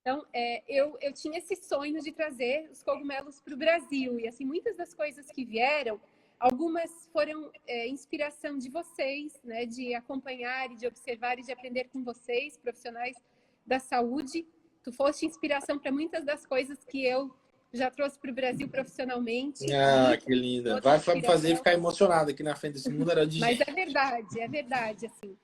Então, eu tinha esse sonho de trazer os cogumelos para o Brasil, e assim, muitas das coisas que vieram, algumas foram inspiração de vocês, né, de acompanhar e de observar e de aprender com vocês, profissionais da saúde. Tu foste inspiração para muitas das coisas que eu já trouxe para o Brasil profissionalmente. Ah, que linda. Vai me fazer ficar emocionada aqui na frente desse número de gente. Mas é verdade, assim.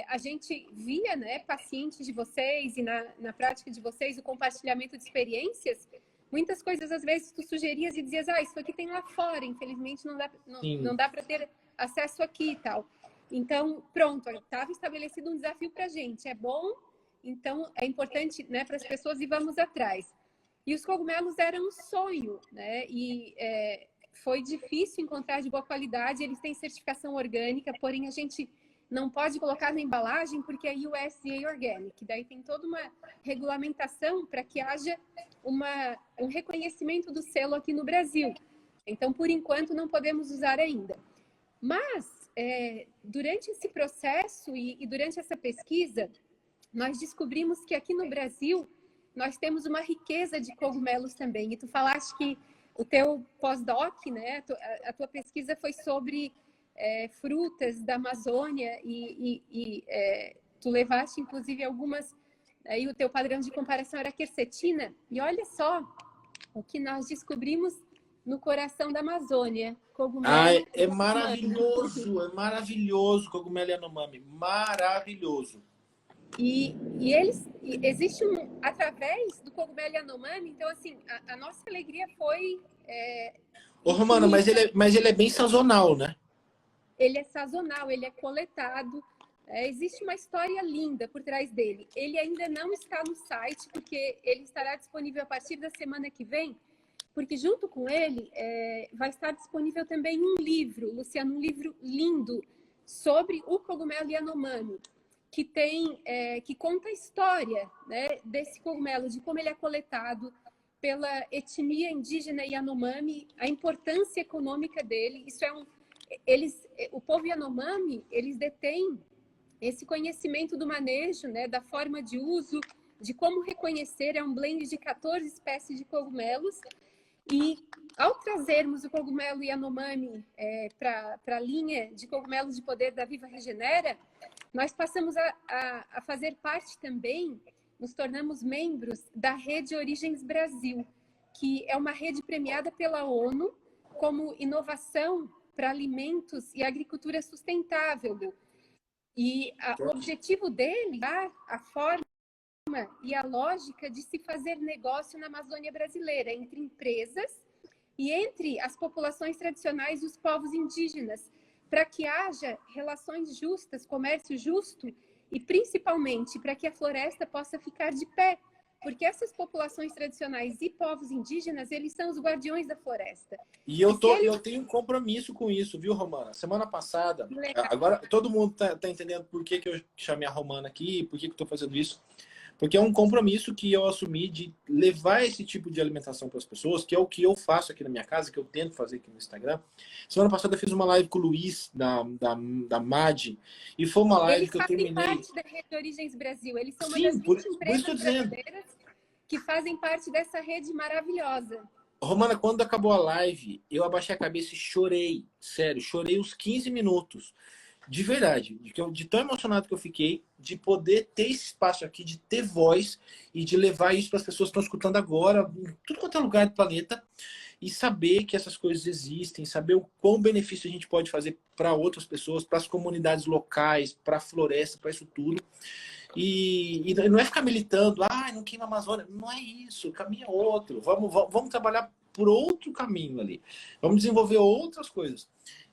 A gente via, né, pacientes de vocês e na prática de vocês, o compartilhamento de experiências. Muitas coisas, às vezes, tu sugerias e dizias, isso aqui tem lá fora, infelizmente não dá para ter acesso aqui e tal. Então, pronto, estava estabelecido um desafio para a gente. É bom, então é importante, né, para as pessoas e vamos atrás. E os cogumelos eram um sonho, né? E foi difícil encontrar de boa qualidade. Eles têm certificação orgânica, porém a gente não pode colocar na embalagem porque é USDA Organic. Daí tem toda uma regulamentação para que haja um reconhecimento do selo aqui no Brasil. Então, por enquanto, não podemos usar ainda. Mas, durante esse processo e durante essa pesquisa, nós descobrimos que aqui no Brasil nós temos uma riqueza de cogumelos também. E tu falaste que o teu pós-doc, né, a tua pesquisa foi sobre frutas da Amazônia e tu levaste, inclusive, algumas... Aí o teu padrão de comparação era a quercetina. E olha só o que nós descobrimos no coração da Amazônia. Cogumelo é maravilhoso cogumelo Yanomami. Maravilhoso. E existe através do cogumelo Yanomami, então assim, a nossa alegria foi... Romana, mas ele é bem sazonal, né? Ele é sazonal, ele é coletado. Existe uma história linda por trás dele. Ele ainda não está no site, porque ele estará disponível a partir da semana que vem, porque junto com ele vai estar disponível também um livro, Luciano, um livro lindo sobre o cogumelo Yanomami, que conta a história, né, desse cogumelo, de como ele é coletado pela etnia indígena Yanomami, a importância econômica dele. Isso é o povo Yanomami, eles detêm esse conhecimento do manejo, né, da forma de uso, de como reconhecer, é um blend de 14 espécies de cogumelos. E ao trazermos o cogumelo Yanomami para a linha de cogumelos de poder da Viva Regenera, nós passamos a fazer parte também, nos tornamos membros da Rede Origens Brasil, que é uma rede premiada pela ONU como inovação para alimentos e agricultura sustentável. E o objetivo dele é a forma e a lógica de se fazer negócio na Amazônia brasileira, entre empresas e entre as populações tradicionais e os povos indígenas, para que haja relações justas, comércio justo e, principalmente, para que a floresta possa ficar de pé, porque essas populações tradicionais e povos indígenas, eles são os guardiões da floresta. E eu tenho um compromisso com isso, viu, Romana? Semana passada, agora todo mundo tá entendendo por que eu chamei a Romana aqui, por que eu estou fazendo isso. Porque é um compromisso que eu assumi de levar esse tipo de alimentação para as pessoas, que é o que eu faço aqui na minha casa, que eu tento fazer aqui no Instagram. Semana passada eu fiz uma live com o Luiz, da MAD, e foi uma live que eu terminei... Eles fazem parte da Rede Origens Brasil. Eles são uma das 20 empresas brasileiras que fazem parte dessa rede maravilhosa. Romana, quando acabou a live, eu abaixei a cabeça e chorei. Sério, chorei uns 15 minutos. De verdade, de tão emocionado que eu fiquei, de poder ter esse espaço aqui, de ter voz e de levar isso para as pessoas que estão escutando agora, em tudo quanto é lugar do planeta, e saber que essas coisas existem, saber o quão benefício a gente pode fazer para outras pessoas, para as comunidades locais, para a floresta, para isso tudo. E não é ficar militando, não queima a Amazônia. Não é isso, o caminho é outro. Vamos trabalhar por outro caminho ali. Vamos desenvolver outras coisas.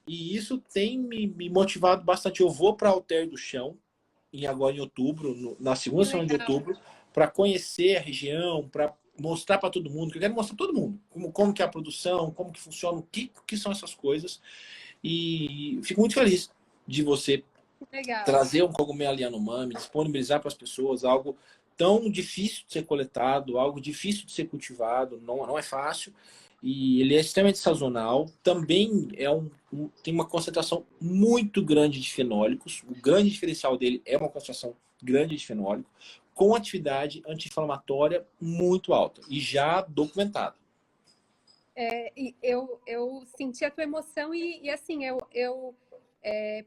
E isso tem me motivado bastante. Eu vou para Alter do Chão, agora em outubro, na segunda semana de outubro, para conhecer a região, para mostrar para todo mundo, que eu quero mostrar para todo mundo como que é a produção, como que funciona, o que são essas coisas. E fico muito feliz de você trazer um cogumelo Yanomami, disponibilizar para as pessoas algo tão difícil de ser coletado, algo difícil de ser cultivado, não é fácil. E ele é extremamente sazonal, também tem uma concentração muito grande de fenólicos. O grande diferencial dele é uma concentração grande de fenólico, com atividade anti-inflamatória muito alta e já documentada. Eu senti a tua emoção e assim, eu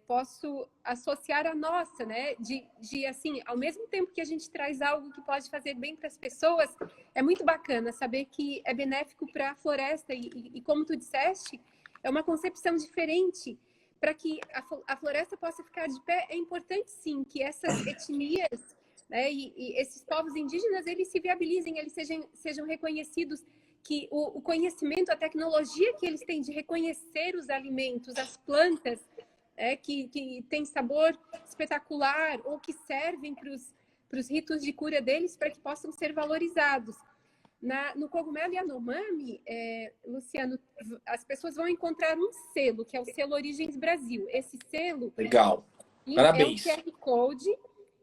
posso associar a nossa, né? De assim, ao mesmo tempo que a gente traz algo que pode fazer bem para as pessoas, é muito bacana saber que é benéfico para a floresta e como tu disseste, é uma concepção diferente para que a floresta possa ficar de pé. É importante sim que essas etnias, né, e esses povos indígenas, eles se viabilizem, eles sejam reconhecidos, que o conhecimento, a tecnologia que eles têm de reconhecer os alimentos, as plantas, que tem sabor espetacular ou que servem para os ritos de cura deles, para que possam ser valorizados. No cogumelo Yanomami, Luciano, as pessoas vão encontrar um selo, que é o selo Origens Brasil. Esse selo legal. Parabéns. É um QR Code,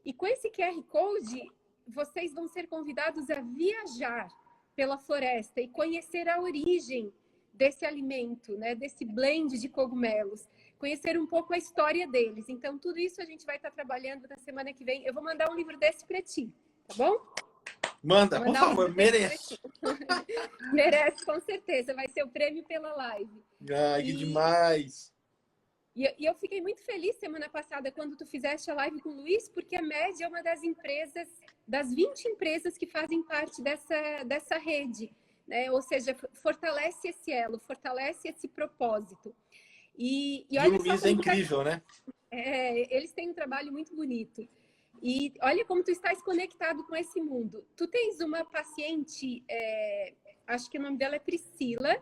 e com esse QR Code, vocês vão ser convidados a viajar pela floresta e conhecer a origem desse alimento, né, desse blend de cogumelos, conhecer um pouco a história deles. Então, tudo isso a gente vai estar trabalhando na semana que vem. Eu vou mandar um livro desse para ti, tá bom? Manda, por favor, mereço. Merece, com certeza. Vai ser o prêmio pela live. Ai, que demais. E eu fiquei muito feliz semana passada quando tu fizeste a live com o Luiz, porque a MED é uma das empresas, das 20 empresas que fazem parte dessa rede, né? Ou seja, fortalece esse elo, fortalece esse propósito. E olha o Luiz é incrível, né? Eles têm um trabalho muito bonito. E olha como tu estás conectado com esse mundo. Tu tens uma paciente, acho que o nome dela é Priscila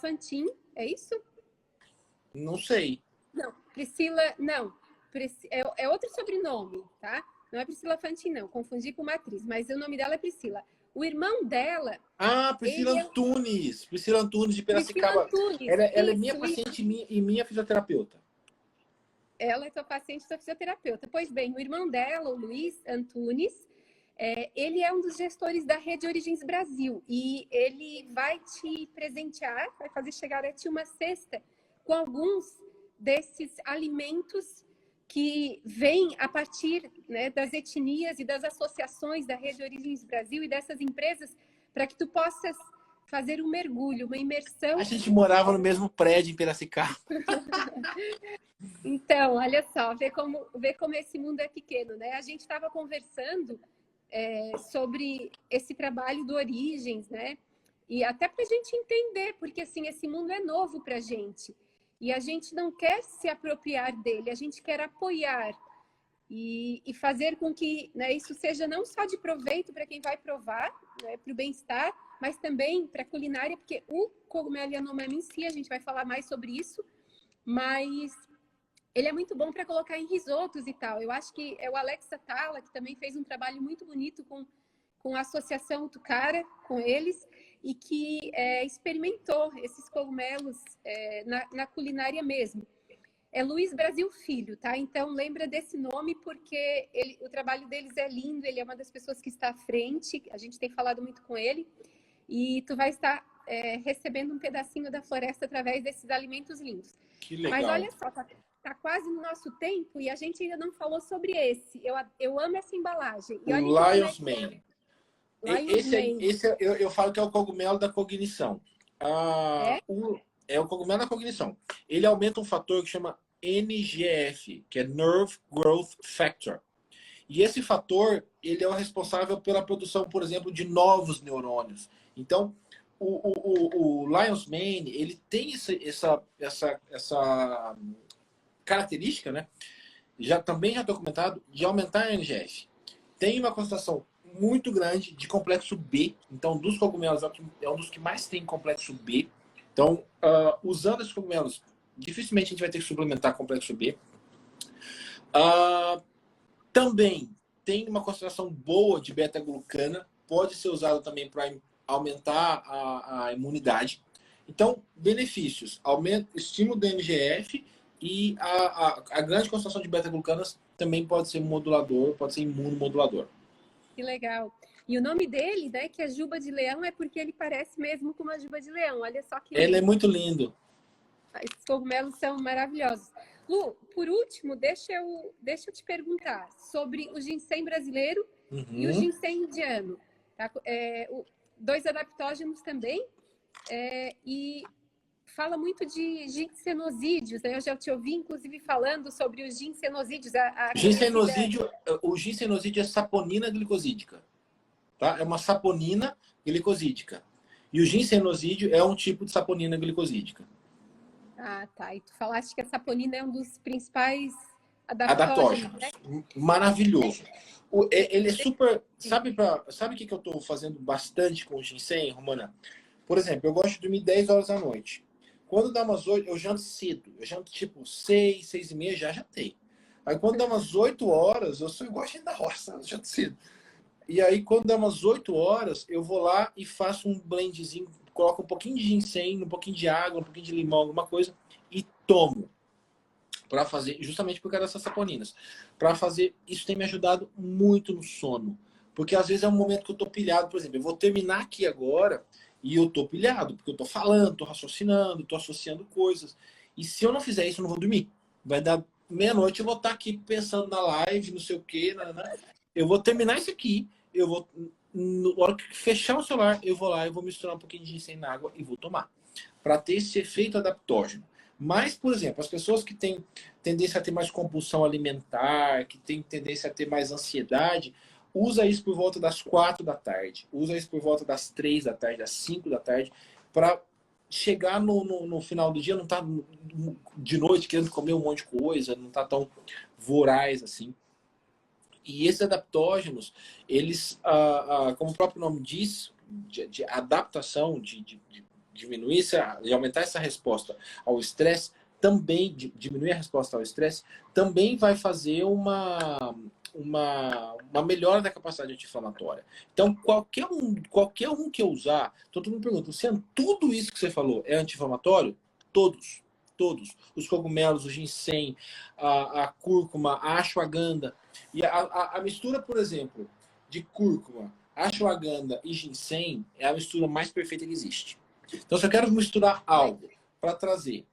Fantin, é isso? Não sei. Não, Priscila, não. É outro sobrenome, tá? Não é Priscila Fantin, não. Confundi com uma atriz, mas o nome dela é Priscila. O irmão dela... Priscila Antunes. Priscila Antunes de Piracicaba. Ela é minha paciente e minha fisioterapeuta. Ela é tua paciente e tua fisioterapeuta. Pois bem, o irmão dela, o Luiz Antunes, ele é um dos gestores da Rede Origens Brasil. E ele vai te presentear, vai fazer chegar a ti uma cesta com alguns desses alimentos que vêm a partir, né, das etnias e das associações da Rede Origens Brasil e dessas empresas, para que tu possas fazer um mergulho, uma imersão. A gente morava no mesmo prédio em Piracicaba. Então, olha só, vê como esse mundo é pequeno, né? A gente estava conversando sobre esse trabalho do Origens, né? E até para a gente entender, porque assim, esse mundo é novo para a gente. E a gente não quer se apropriar dele, a gente quer apoiar e fazer com que, né, isso seja não só de proveito para quem vai provar, né, para o bem-estar, mas também para a culinária, porque o cogumelo Yanomami em si, a gente vai falar mais sobre isso, mas ele é muito bom para colocar em risotos e tal. Eu acho que é o Alex Atala, que também fez um trabalho muito bonito com a Associação Tucara, com eles, e que experimentou esses cogumelos na culinária mesmo. É Luiz Brasil Filho, tá? Então lembra desse nome porque o trabalho deles é lindo, ele é uma das pessoas que está à frente, a gente tem falado muito com ele, e tu vai estar recebendo um pedacinho da floresta através desses alimentos lindos. Que legal. Mas olha só, tá quase no nosso tempo e a gente ainda não falou sobre esse. Eu amo essa embalagem. E o olha Lion's Mane. Esse eu falo que é o cogumelo da cognição. É o cogumelo da cognição. Ele aumenta um fator que chama NGF, que é Nerve Growth Factor. E esse fator, ele é o responsável pela produção, por exemplo, de novos neurônios. Então, o Lion's Mane, ele tem essa característica, né? Também já documentado, de aumentar a NGF. Tem uma concentração muito grande de complexo B. Então, dos cogumelos, é um dos que mais tem complexo B. Então, usando esses cogumelos, dificilmente a gente vai ter que suplementar complexo B. Também tem uma concentração boa de beta-glucana. Pode ser usado também para aumentar a imunidade. Então, benefícios. Estímulo do MGF e a grande concentração de beta-glucanas também pode ser modulador, pode ser imunomodulador. Que legal. E o nome dele, né, que é juba de leão, é porque ele parece mesmo com uma juba de leão. Olha só que Ele é muito lindo. Esses cogumelos são maravilhosos. Lu, por último, deixa eu te perguntar sobre o ginseng brasileiro e o ginseng indiano. Tá? Dois adaptógenos também. E fala muito de ginsenosídeos, né? Eu já te ouvi, inclusive, falando sobre os ginsenosídeos. O ginsenosídeo é saponina glicosídica. Tá? É uma saponina glicosídica. E o ginsenosídeo é um tipo de saponina glicosídica. Ah, tá. E tu falaste que a saponina é um dos principais adaptógenos, né? Maravilhoso. Ele é super... Sabe o que eu estou fazendo bastante com o ginseng, Romana? Por exemplo, eu gosto de dormir 10 horas da noite. Quando dá umas 8, eu janto cedo. Eu janto tipo 6, 6 e meia, já jantei. Aí quando dá umas 8 horas, eu gosto de da roça, eu janto cedo. E aí quando dá umas 8 horas, eu vou lá e faço um blendzinho, coloco um pouquinho de ginseng, um pouquinho de água, um pouquinho de limão, alguma coisa, e tomo. Para fazer, justamente por causa dessas saponinas. Para fazer, isso tem me ajudado muito no sono. Porque às vezes é um momento que eu tô pilhado, por exemplo, eu vou terminar aqui agora e eu tô pilhado, porque eu tô falando, tô raciocinando, tô associando coisas. E se eu não fizer isso, eu não vou dormir. Vai dar meia-noite, eu vou estar aqui pensando na live, não sei o quê. Eu vou terminar isso aqui, eu vou, na hora que fechar o celular, eu vou lá, eu vou misturar um pouquinho de ginseng na água e vou tomar. Para ter esse efeito adaptógeno. Mas, por exemplo, as pessoas que têm tendência a ter mais compulsão alimentar, que têm tendência a ter mais ansiedade, usa isso por volta das 4 da tarde, usa isso por volta das 3 da tarde, das 5 da tarde, para chegar no final do dia, não tá de noite querendo comer um monte de coisa, não tá tão voraz assim. E esses adaptógenos, eles, como o próprio nome diz, de adaptação, de diminuir, de aumentar essa resposta ao estresse, também diminuir a resposta ao estresse, também vai fazer uma melhora da capacidade anti-inflamatória. Então, qualquer um que eu usar, todo mundo pergunta, Luciano, tudo isso que você falou é anti-inflamatório? Todos. Os cogumelos, o ginseng, a cúrcuma, a ashwagandha. E a mistura, por exemplo, de cúrcuma, ashwagandha e ginseng é a mistura mais perfeita que existe. Então, se eu quero misturar algo para trazer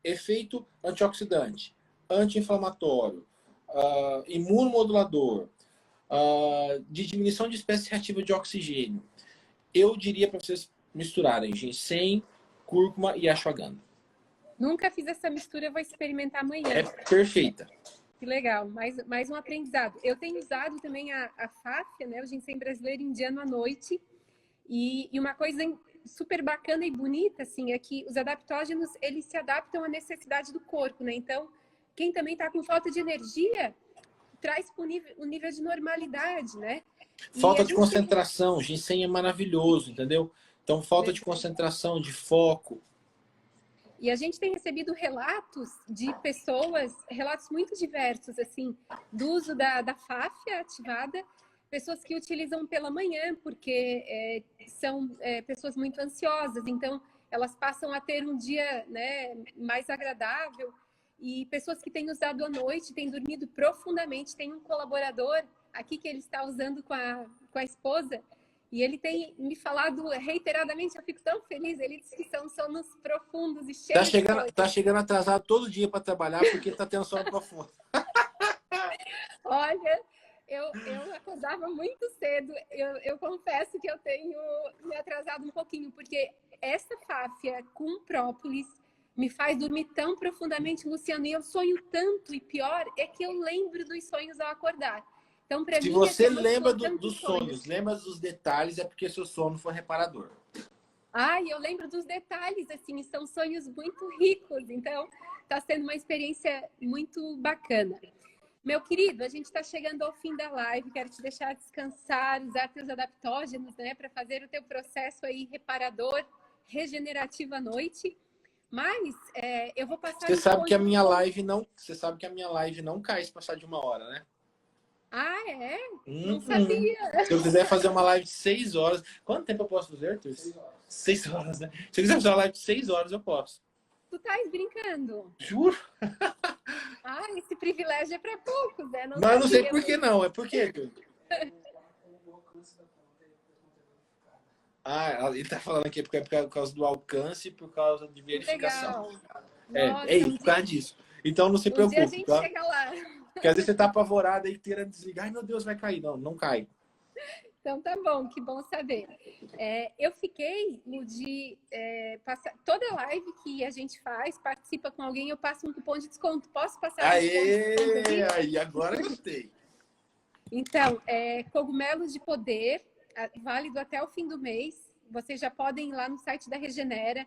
efeito antioxidante, anti-inflamatório, imunomodulador, de diminuição de espécie reativa de oxigênio. Eu diria para vocês misturarem ginseng, cúrcuma e ashwagandha. Nunca fiz essa mistura, vou experimentar amanhã. É perfeita. Que legal, mais um aprendizado. Eu tenho usado também a fáfia, né, o ginseng brasileiro indiano à noite. E uma coisa super bacana e bonita, assim, é que os adaptógenos, eles se adaptam à necessidade do corpo, né? Então, quem também está com falta de energia, traz para o nível de normalidade, né? Falta de concentração, ginseng é maravilhoso, entendeu? Então, falta de concentração, de foco. E a gente tem recebido relatos de pessoas, relatos muito diversos, assim, do uso da fáfia ativada, pessoas que utilizam pela manhã, porque são pessoas muito ansiosas, então elas passam a ter um dia, né, mais agradável, e pessoas que têm usado à noite, têm dormido profundamente. Tem um colaborador aqui que ele está usando com a esposa, e ele tem me falado reiteradamente, eu fico tão feliz, ele diz que são sonos profundos e cheios de coisa. Tá chegando atrasado todo dia para trabalhar porque tá tendo sono profundo. Olha, eu acordava muito cedo, eu confesso que eu tenho me atrasado um pouquinho, porque essa fáfia com própolis me faz dormir tão profundamente, Luciano, e eu sonho tanto, e pior é que eu lembro dos sonhos ao acordar. Então, para mim, se você lembra dos sonhos, lembra dos detalhes, é porque seu sono foi reparador. E eu lembro dos detalhes, assim, são sonhos muito ricos, então está sendo uma experiência muito bacana. Meu querido, a gente está chegando ao fim da live, quero te deixar descansar, usar teus adaptógenos, né, para fazer o teu processo aí reparador, regenerativo à noite. Mas eu vou passar. Você sabe que a minha live não cai se passar de 1 hora, né? Ah, é? Não sabia. Se eu quiser fazer uma live de 6 horas... Quanto tempo eu posso fazer, Arthur? 6 horas, né? Se eu quiser fazer uma live de 6 horas, eu posso. Tu estás brincando? Juro. Esse privilégio é para poucos, né? Mas eu não sei por que não. É por quê, Arthur? Ele tá falando aqui porque é por causa do alcance e por causa de verificação. Legal. É isso, por causa disso. Então não se preocupe. Um dia a gente chega lá. Porque às vezes você tá apavorada e querendo desligar. Ai, meu Deus, vai cair. Não, não cai. Então tá bom, que bom saber. Eu fiquei de passar toda live que a gente faz, participa com alguém, eu passo um cupom de desconto. Posso passar um cupom de desconto? Aí, agora eu gostei. Então, cogumelos de poder, válido até o fim do mês. Vocês já podem ir lá no site da Regenera.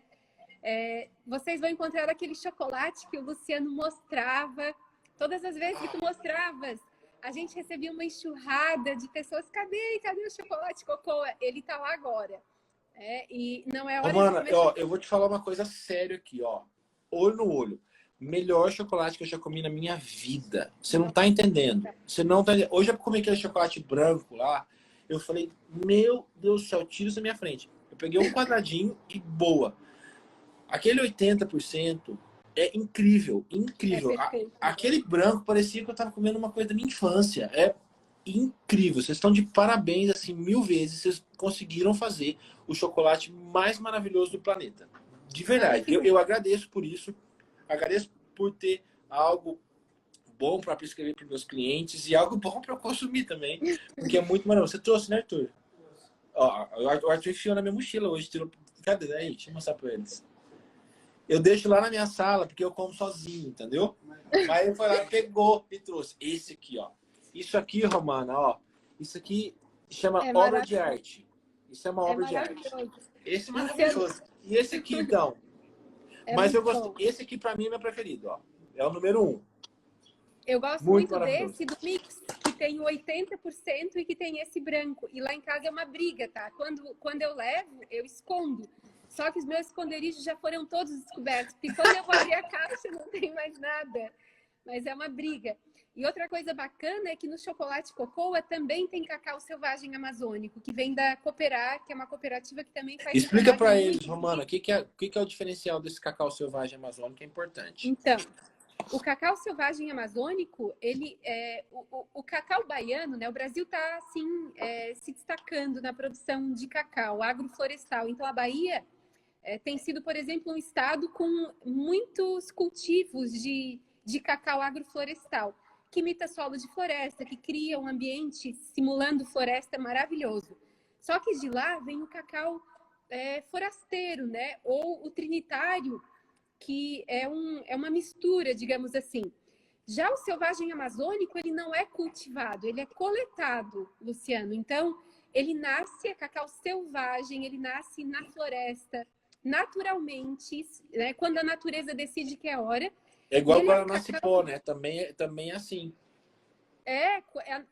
Vocês vão encontrar aquele chocolate que o Luciano mostrava. Todas as vezes que tu mostravas, a gente recebia uma enxurrada de pessoas. Cadê o chocolate Cocoa? Ele tá lá agora. E não é hora de comer. Eu vou te falar uma coisa séria aqui, ó. Olho no olho. Melhor chocolate que eu já comi na minha vida. Você não tá entendendo. Você não tá entendendo. Hoje eu comi aquele chocolate branco lá. Eu falei, meu Deus do céu, tira isso da minha frente. Eu peguei um quadradinho e boa. Aquele 80%... é incrível, incrível. Aquele branco parecia que eu estava comendo uma coisa da minha infância. É incrível. Vocês estão de parabéns, assim, 1000 vezes. Vocês conseguiram fazer o chocolate mais maravilhoso do planeta. De verdade. Eu agradeço por isso. Agradeço por ter algo bom para prescrever para meus clientes e algo bom para eu consumir também. Porque é muito maravilhoso. Você trouxe, né, Arthur? O Arthur enfiou na minha mochila hoje. Cadê? Aí, deixa eu mostrar para eles. Eu deixo lá na minha sala, porque eu como sozinho, entendeu? Mas ele foi lá, pegou e trouxe. Esse aqui, ó. Isso aqui, Romana, ó. Isso aqui chama obra de arte. Isso é uma obra de arte. Esse é maravilhoso. E esse aqui, então. Mas eu gosto. Esse aqui, pra mim, é meu preferido, ó. É o número 1. Eu gosto muito desse, do mix, que tem o 80% e que tem esse branco. E lá em casa é uma briga, tá? Quando eu levo, eu escondo. Só que os meus esconderijos já foram todos descobertos. Porque quando eu vou abrir a caixa, não tem mais nada. Mas é uma briga. E outra coisa bacana é que no chocolate Cocoa também tem cacau selvagem amazônico, que vem da Cooperar, que é uma cooperativa que também faz... Explica para eles, Romana, o que é o diferencial desse cacau selvagem amazônico, é importante. Então, o cacau selvagem amazônico, ele o cacau baiano, né? O Brasil está assim, se destacando na produção de cacau agroflorestal. Então, a Bahia tem sido, por exemplo, um estado com muitos cultivos de cacau agroflorestal, que imita solo de floresta, que cria um ambiente simulando floresta maravilhoso. Só que de lá vem o cacau forasteiro, né? Ou o trinitário, que é uma mistura, digamos assim. Já o selvagem amazônico, ele não é cultivado, ele é coletado, Luciano. Então, ele nasce, é cacau selvagem, ele nasce na floresta, naturalmente, né? Quando a natureza decide que é hora. É igual o um Guaraná cacau... Cipó, né? Também é assim. É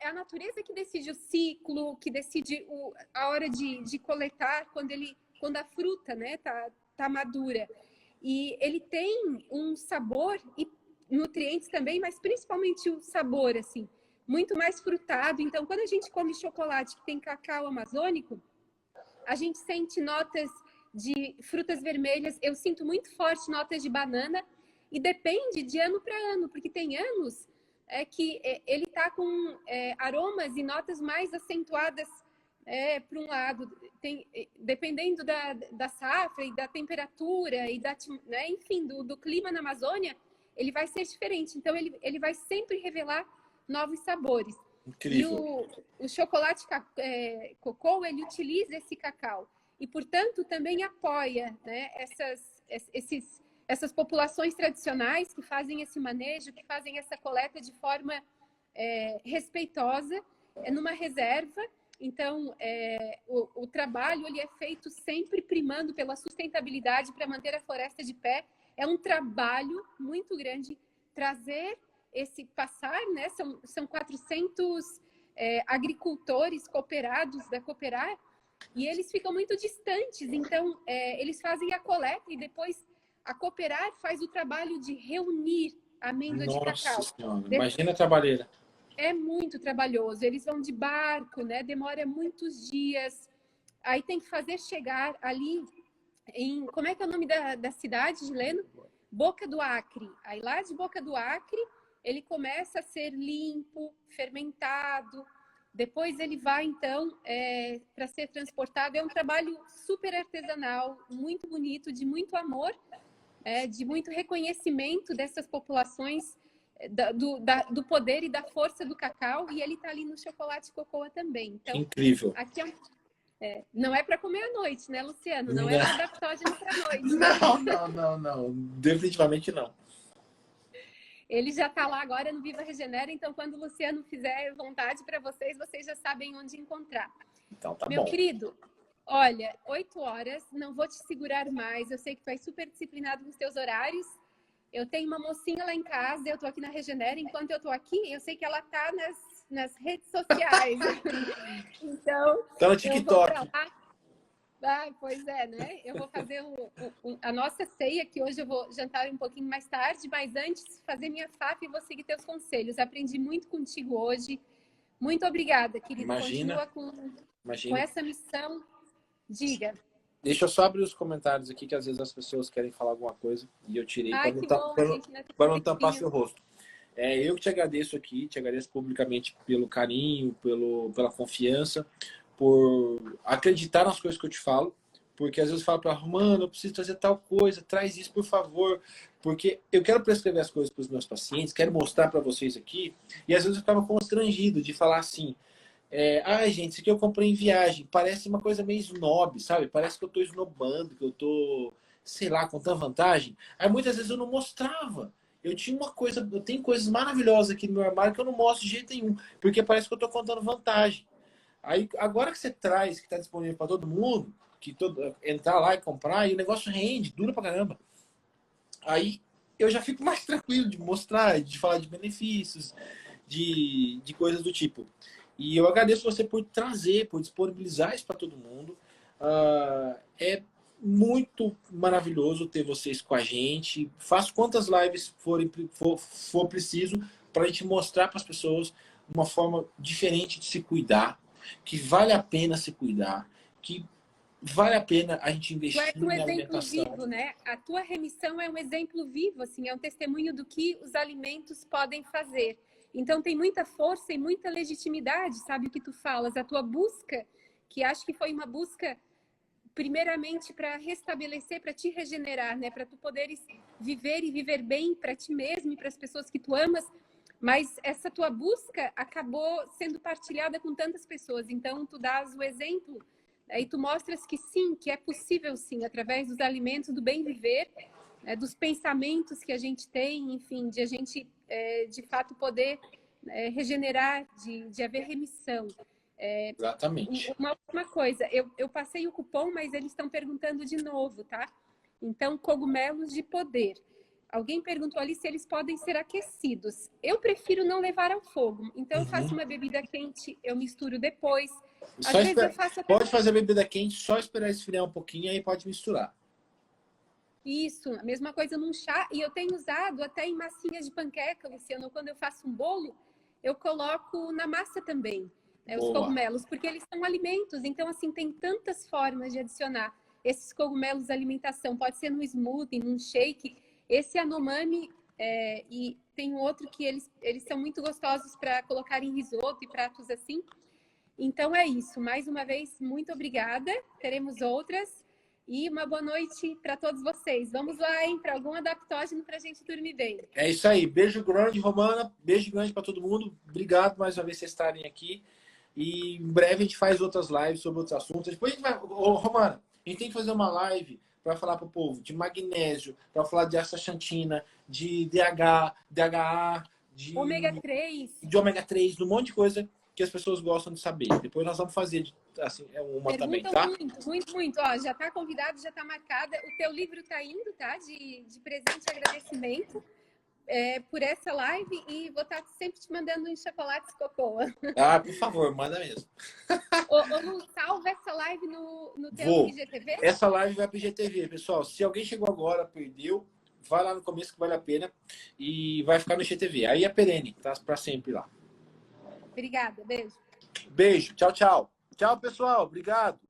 a natureza que decide o ciclo, que decide a hora de coletar, quando a fruta, né, tá madura. E ele tem um sabor e nutrientes também, mas principalmente o sabor, assim, muito mais frutado. Então, quando a gente come chocolate que tem cacau amazônico, a gente sente notas de frutas vermelhas. Eu sinto muito forte notas de banana e depende de ano para ano, porque tem anos que ele está com aromas e notas mais acentuadas para um lado, dependendo da safra e da temperatura e né, enfim, do clima na Amazônia, ele vai ser diferente. Então, ele vai sempre revelar novos sabores. Incrível. E o chocolate cocô, ele utiliza esse cacau e, portanto, também apoia, né, essas populações tradicionais que fazem esse manejo, que fazem essa coleta de forma respeitosa, numa reserva. Então, o trabalho ele é feito sempre primando pela sustentabilidade para manter a floresta de pé. É um trabalho muito grande trazer passar, né? São 400 agricultores cooperados da Cooperar e eles ficam muito distantes. Então, eles fazem a coleta e depois a Cooperar faz o trabalho de reunir a amêndoa de cacau. Senhora, imagina a trabalheira. É muito trabalhoso. Eles vão de barco, né? Demora muitos dias. Aí tem que fazer chegar ali como é que é o nome da cidade, Gileno? Boca do Acre. Aí lá de Boca do Acre, ele começa a ser limpo, fermentado. Depois ele vai, então, para ser transportado. É um trabalho super artesanal, muito bonito, de muito amor, de muito reconhecimento dessas populações, do poder e da força do cacau. E ele está ali no chocolate cocoa também. Então, incrível. Aqui não é para comer à noite, né, Luciano? Não é para adaptógeno para noite. Não. Definitivamente não. Ele já está lá agora no Viva Regenera, então quando o Luciano fizer vontade para vocês já sabem onde encontrar. Então tá Meu bom. querido, olha, 8 horas, não vou te segurar mais, eu sei que tu és super disciplinado com os teus horários. Eu tenho uma mocinha lá em casa, eu estou aqui na Regenera, enquanto eu estou aqui, eu sei que ela está nas redes sociais. Então, tá no TikTok. Eu vou pra lá. Pois é, né? Eu vou fazer a nossa ceia, que hoje eu vou jantar um pouquinho mais tarde, mas antes fazer minha FAP e vou seguir teus conselhos. Aprendi muito contigo hoje. Muito obrigada, querido. Imagina. Continua com essa missão. Diga. Deixa eu só abrir os comentários aqui, que às vezes as pessoas querem falar alguma coisa e eu tirei para não tampar seu rosto. Eu que te agradeço aqui, te agradeço publicamente pelo carinho, pela confiança, por acreditar nas coisas que eu te falo, porque às vezes eu falo para mano, eu preciso trazer tal coisa, traz isso, por favor, porque eu quero prescrever as coisas para os meus pacientes, quero mostrar para vocês aqui, e às vezes eu ficava constrangido de falar assim, gente, isso aqui eu comprei em viagem, parece uma coisa meio snob, sabe? Parece que eu tô esnobando, que eu tô, sei lá, contando vantagem. Aí muitas vezes eu não mostrava. Eu tenho coisas maravilhosas aqui no meu armário que eu não mostro de jeito nenhum, porque parece que eu tô contando vantagem. Aí, agora que você traz, que está disponível para todo mundo, entrar lá e comprar, e o negócio rende, dura pra caramba. Aí eu já fico mais tranquilo de mostrar, de falar de benefícios, de coisas do tipo. E eu agradeço você por trazer, por disponibilizar isso para todo mundo. É muito maravilhoso ter vocês com a gente. Faço quantas lives for preciso para a gente mostrar para as pessoas uma forma diferente de se cuidar, que vale a pena se cuidar, que vale a pena a gente investir na alimentação. Tu és um exemplo vivo, né? A tua remissão é um exemplo vivo, assim, é um testemunho do que os alimentos podem fazer. Então tem muita força e muita legitimidade, sabe o que tu falas? A tua busca, que acho que foi uma busca primeiramente para restabelecer, para te regenerar, né? Para tu poderes viver e viver bem para ti mesmo e para as pessoas que tu amas. Mas essa tua busca acabou sendo partilhada com tantas pessoas. Então, tu dás o exemplo e tu mostras que sim, que é possível sim, através dos alimentos, do bem viver, dos pensamentos que a gente tem, enfim, de a gente, de fato, poder regenerar, de haver remissão. Exatamente. Uma última coisa, eu passei o cupom, mas eles estão perguntando de novo, tá? Então, cogumelos de poder. Alguém perguntou ali se eles podem ser aquecidos. Eu prefiro não levar ao fogo. Então, eu faço uma bebida quente, eu misturo depois. Às vezes eu faço até... Pode fazer a bebida quente, só esperar esfriar um pouquinho, aí pode misturar. Isso, a mesma coisa num chá. E eu tenho usado até em massinhas de panqueca, Luciano. Quando eu faço um bolo, eu coloco na massa também, né, os cogumelos, porque eles são alimentos. Então, assim, tem tantas formas de adicionar esses cogumelos à alimentação. Pode ser no smoothie, num shake. Esse Yanomami, e tem um outro que eles são muito gostosos para colocar em risoto e pratos assim. Então é isso. Mais uma vez, muito obrigada. Teremos outras. E uma boa noite para todos vocês. Vamos lá, hein, para algum adaptógeno para a gente dormir bem. É isso aí. Beijo grande, Romana. Beijo grande para todo mundo. Obrigado mais uma vez por vocês estarem aqui. E em breve a gente faz outras lives sobre outros assuntos. Depois a gente vai... Ô, Romana, a gente tem que fazer uma live para falar para o povo de magnésio, para falar de astaxantina, de DHA, de ômega 3. De ômega 3, de um monte de coisa que as pessoas gostam de saber. Depois nós vamos fazer assim, uma Perguntam também, tá? muito. Ó, já está convidado, já está marcada. O teu livro está indo, tá? De presente e agradecimento por essa live. E vou estar sempre te mandando uns chocolates Cocoa. Ah, por favor, manda mesmo. Ô, Lu, salva essa live no teu IGTV? Essa live vai para o IGTV, pessoal. Se alguém chegou agora, perdeu, vai lá no começo que vale a pena. E vai ficar no IGTV. Aí é perene, tá? Para sempre lá. Obrigada, beijo. Beijo, tchau, tchau. Tchau, pessoal. Obrigado.